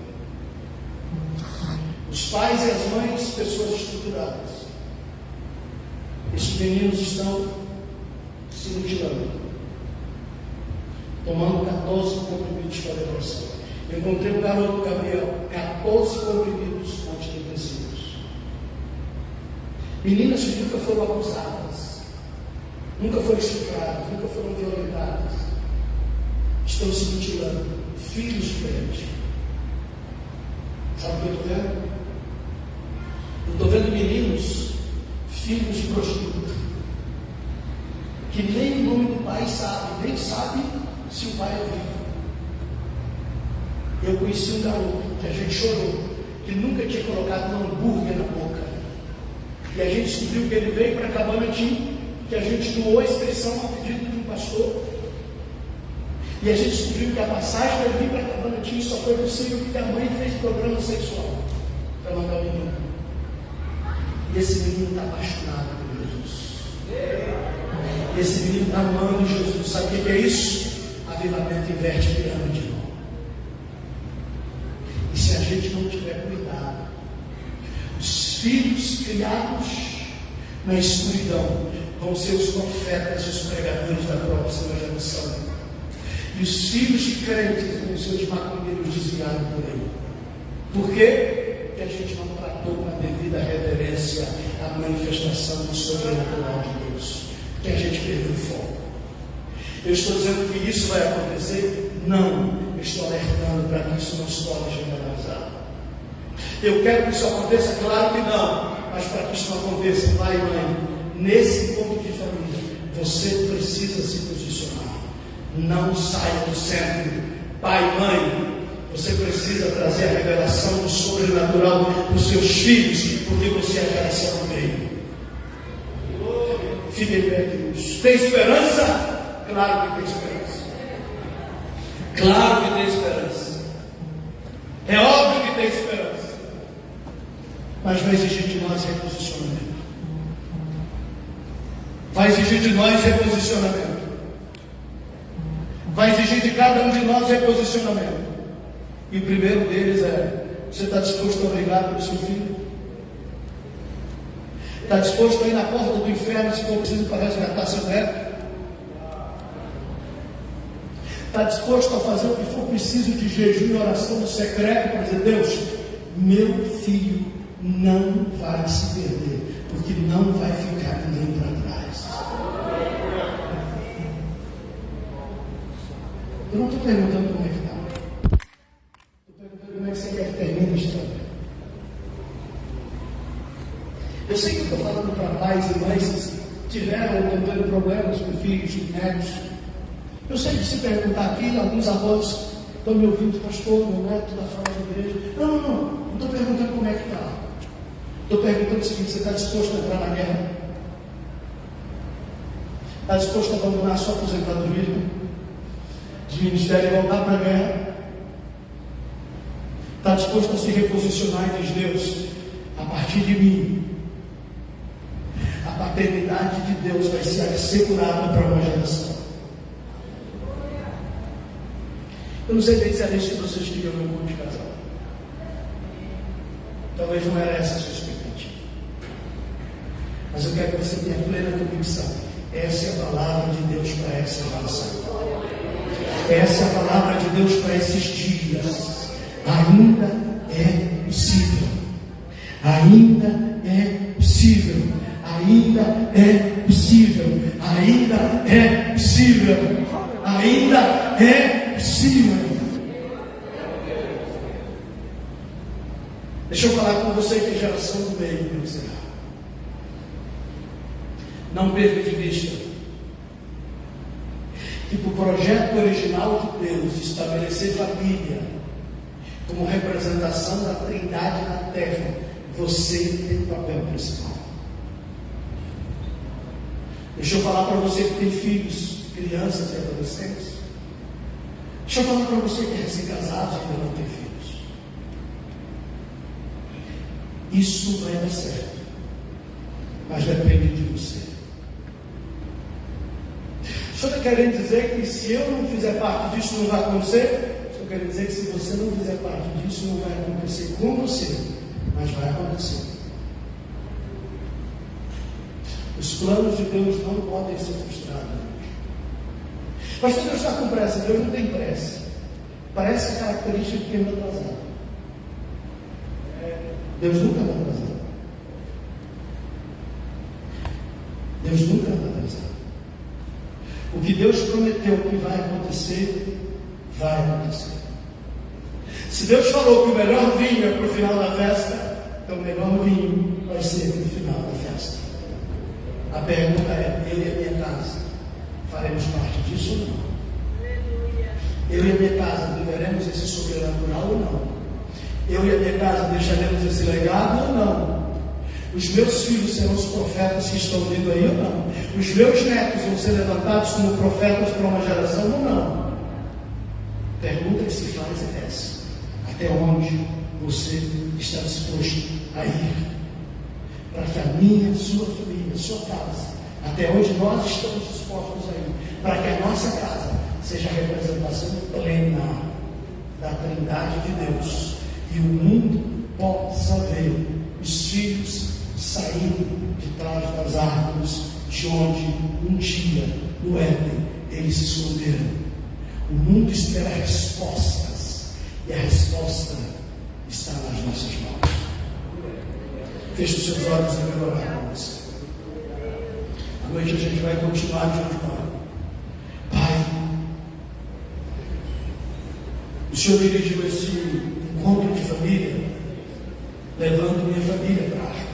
Os pais e as mães, pessoas estruturadas. Esses meninos estão se mutilando, tomando 14 comprimidos para depressão. Eu encontrei um garoto, Gabriel, 14 comprimidos antidepressivos. Meninas que nunca foram abusadas, nunca foram estupradas, nunca foram violentadas, estão se mutilando. Filhos de crente. Sabe o que eu estou vendo? Eu estou vendo meninos, filhos de prostituta, que nem o nome do pai sabe, nem sabe se o pai é vivo. Eu conheci um garoto que a gente chorou, que nunca tinha colocado um hambúrguer na boca. E a gente descobriu que ele veio para a Cabana Team, que a gente doou a inscrição a pedido de um pastor. E a gente descobriu que a passagem para ele vir para a Cabana Team só foi possível porque a mãe fez programa sexual para mandar o menino. E esse menino está apaixonado por Jesus. Esse menino está amando Jesus. Sabe o que é isso? Avivamento inverte a pirâmide, irmão. E se a gente não tiver cuidado, os filhos criados na escuridão vão ser os profetas e os pregadores da próxima geração. E os filhos de crentes vão ser os macumbeiros desviados por aí. Por quê? Porque a gente não tratou com a devida reverência a manifestação do sobrenatural de Deus. Porque a gente perdeu o foco. Eu estou dizendo que isso vai acontecer? Não. Eu estou alertando para que isso não se torne generalizado. Eu quero que isso aconteça? Claro que não. Mas para que isso não aconteça, pai e mãe, nesse ponto de família, você precisa se posicionar. Não saia do centro. Pai e mãe, você precisa trazer a revelação do sobrenatural para os seus filhos, porque você é a geração do meio. Fique em pé, Deus. Tem esperança? Claro que tem esperança. Claro que tem esperança. É óbvio que tem esperança. Mas vai exigir de nós reposicionamento. Vai exigir de nós reposicionamento. Vai exigir de cada um de nós reposicionamento. E o primeiro deles é: você está disposto a brigar pelo seu filho? Está disposto a ir na porta do inferno se for preciso para resgatar seu neto? Está disposto a fazer o que for preciso de jejum e oração no secreto para dizer: Deus, meu filho não vai se perder, porque não vai ficar ninguém para trás. Eu não estou perguntando como é que está. Estou perguntando como é que você quer que termine a história. pais e mães que tiveram ou estão tendo problemas com filhos, com netos. Eu sei que se perguntar aqui, alguns avós estão me ouvindo, pastor, meu neto está fora da igreja. Não estou perguntando como é que está. Estou perguntando o seguinte: você está disposto a entrar na guerra? Está disposto a abandonar a sua aposentadoria de ministério e voltar para a guerra? Está disposto a se reposicionar e diz: Deus, a partir de mim, a paternidade de Deus vai ser assegurada para uma geração. Eu não sei bem se era isso que vocês queriam no encontro de casal. Talvez não era essa a sua expectativa. Mas eu quero que você tenha plena convicção. Essa é a palavra de Deus para essa geração. Essa é a palavra de Deus para esses dias. Ainda é possível. Ainda é possível. Ainda é possível. Ainda é possível. Ainda é possível. Deixa eu falar com você que é geração do meio, meu Senhor. Não perca de vista que o projeto original de Deus de estabelecer família como representação da Trindade na terra, você tem um papel principal. Deixa eu falar para você que tem filhos, crianças e adolescentes. Deixa eu falar para você que é recém-casado e ainda não tem filhos. Isso vai dar certo, mas depende de você. O senhor está querendo dizer que se eu não fizer parte disso não vai acontecer? Estou querendo dizer que se você não fizer parte disso não vai acontecer com você, mas vai acontecer. Os planos de Deus não podem ser frustrados. Mas se Deus está com pressa, Deus não tem pressa. Parece a característica de quem anda atrasado. Deus nunca anda atrasado. Deus nunca anda atrasado. O que Deus prometeu que vai acontecer, vai acontecer. Se Deus falou que o melhor vinho é para o final da festa, então o melhor vinho vai ser para o final da festa. A pergunta é: eu e a minha casa faremos parte disso ou não? Eu e a minha casa viveremos esse sobrenatural ou não? Eu e a minha casa deixaremos esse legado ou não? Os meus filhos serão os profetas que estão vindo aí ou não? Os meus netos vão ser levantados como profetas para uma geração ou não? A pergunta que se faz é essa: até onde você está disposto a ir? Para que a minha, sua família, sua casa, até onde nós estamos dispostos a ir, para que a nossa casa seja a representação plena da Trindade de Deus, e o mundo possa ver os filhos saindo de trás das árvores de onde um dia, no Éden, eles se esconderam. O mundo espera respostas, e a resposta está nas nossas mãos. Feche os seus olhos e vai orar com você. À noite a gente vai continuar de orar. Pai, o Senhor dirigiu esse encontro de família, levando minha família para a arca.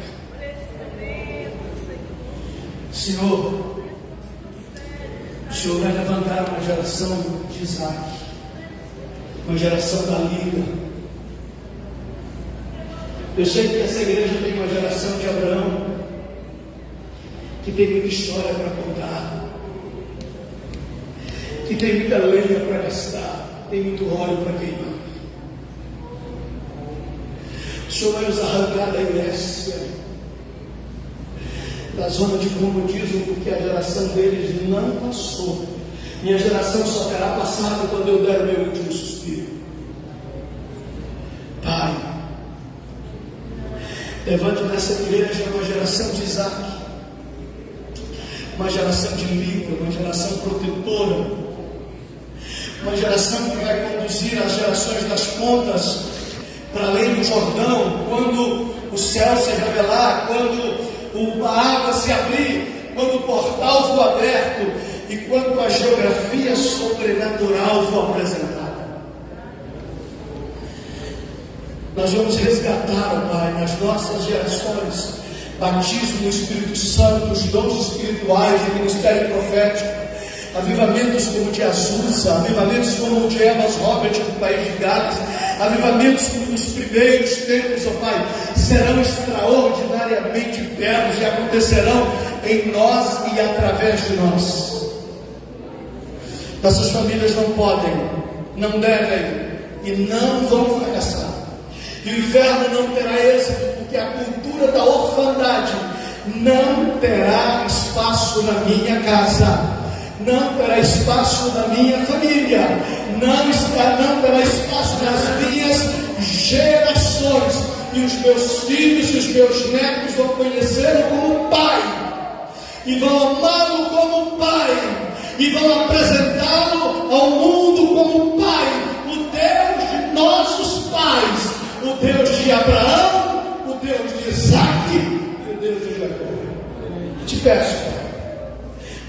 Senhor, o Senhor vai levantar uma geração de Isaac, uma geração da Liga. Eu sei que essa igreja tem uma geração de Abraão, que tem muita história para contar, que tem muita lenha para gastar, tem muito óleo para queimar. O Senhor vai nos arrancar da inércia, da zona de comodismo, porque a geração deles não passou. Minha geração só terá passado quando eu der o meu último suspiro. Pai, levante nessa igreja uma geração de Isaac, uma geração de língua, uma geração protetora, uma geração que vai conduzir as gerações das pontas para além do Jordão, quando o céu se revelar, quando a água se abrir, quando o portal for aberto e quando a geografia sobrenatural for apresentada. Nós vamos resgatar, ó Pai, nas nossas gerações batismo no Espírito Santo, os dons espirituais, o ministério profético, avivamentos como o de Azusa, avivamentos como o de Evas Robert do país de Gales, avivamentos como nos primeiros tempos, ó Pai, serão extraordinariamente belos e acontecerão em nós e através de nós. Nossas famílias não podem, não devem e não vão fracassar. E o inferno não terá êxito, porque a cultura da orfandade não terá espaço na minha casa, não terá espaço na minha família, não terá espaço nas minhas gerações. E os meus filhos e os meus netos vão conhecê-lo como Pai, e vão amá-lo como Pai, e vão apresentá-lo ao mundo como Pai, o Deus de nossos pais, o Deus de Abraão, o Deus de Isaac e o Deus de Jacó. Te peço,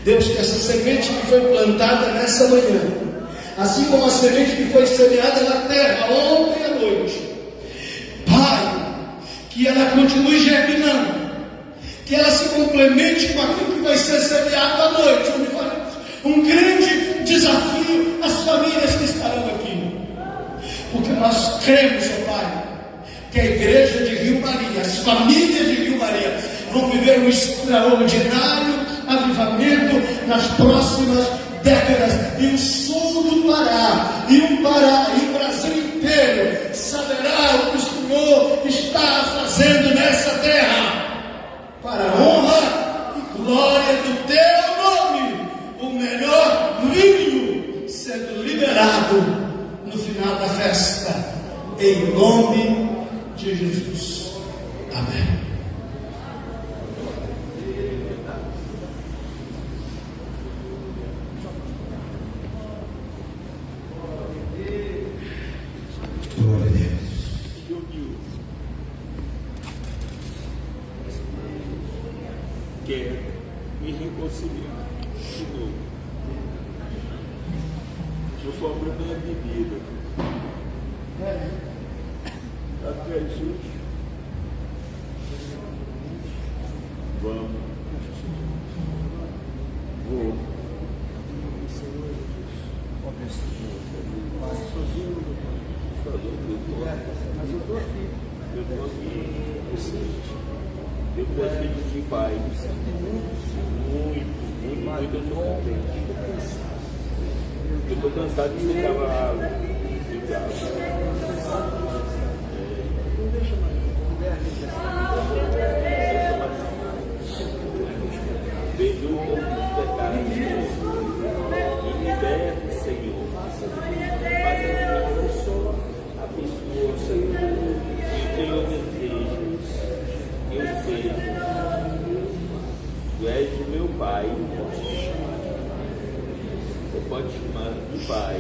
Deus, que essa semente que foi plantada nessa manhã, assim como a semente que foi semeada na terra ontem à noite, Pai, que ela continue germinando, que ela se complemente com aquilo que vai ser semeado à noite, onde faremos um grande desafio às famílias que estarão aqui, porque nós cremos, ó Pai, que a igreja de Rio Maria, as famílias de Rio Maria, vão viver um extraordinário avivamento nas próximas décadas, e o sul do Pará, e o Brasil inteiro saberá o que o Senhor está fazendo nessa terra, para a honra e glória do teu nome. O melhor vinho sendo liberado no final da festa, em nome de Jesus. Amém. Glória a Deus. Quer me reconciliar de novo. Eu cobro minha bebida. Até Jesus. Vamos. Vou. Mas eu estou aqui. Eu estou aqui. Eu gosto de Pai. Muito eu estou contente. Eu estou cansado de ser cavalo. Não deixa mais. Perdoa os pecados e liberta, Senhor. Abençoa, Senhor. Eu tenho desejos. Eu sei. Tu és o meu Pai. Você pode chamar de Pai.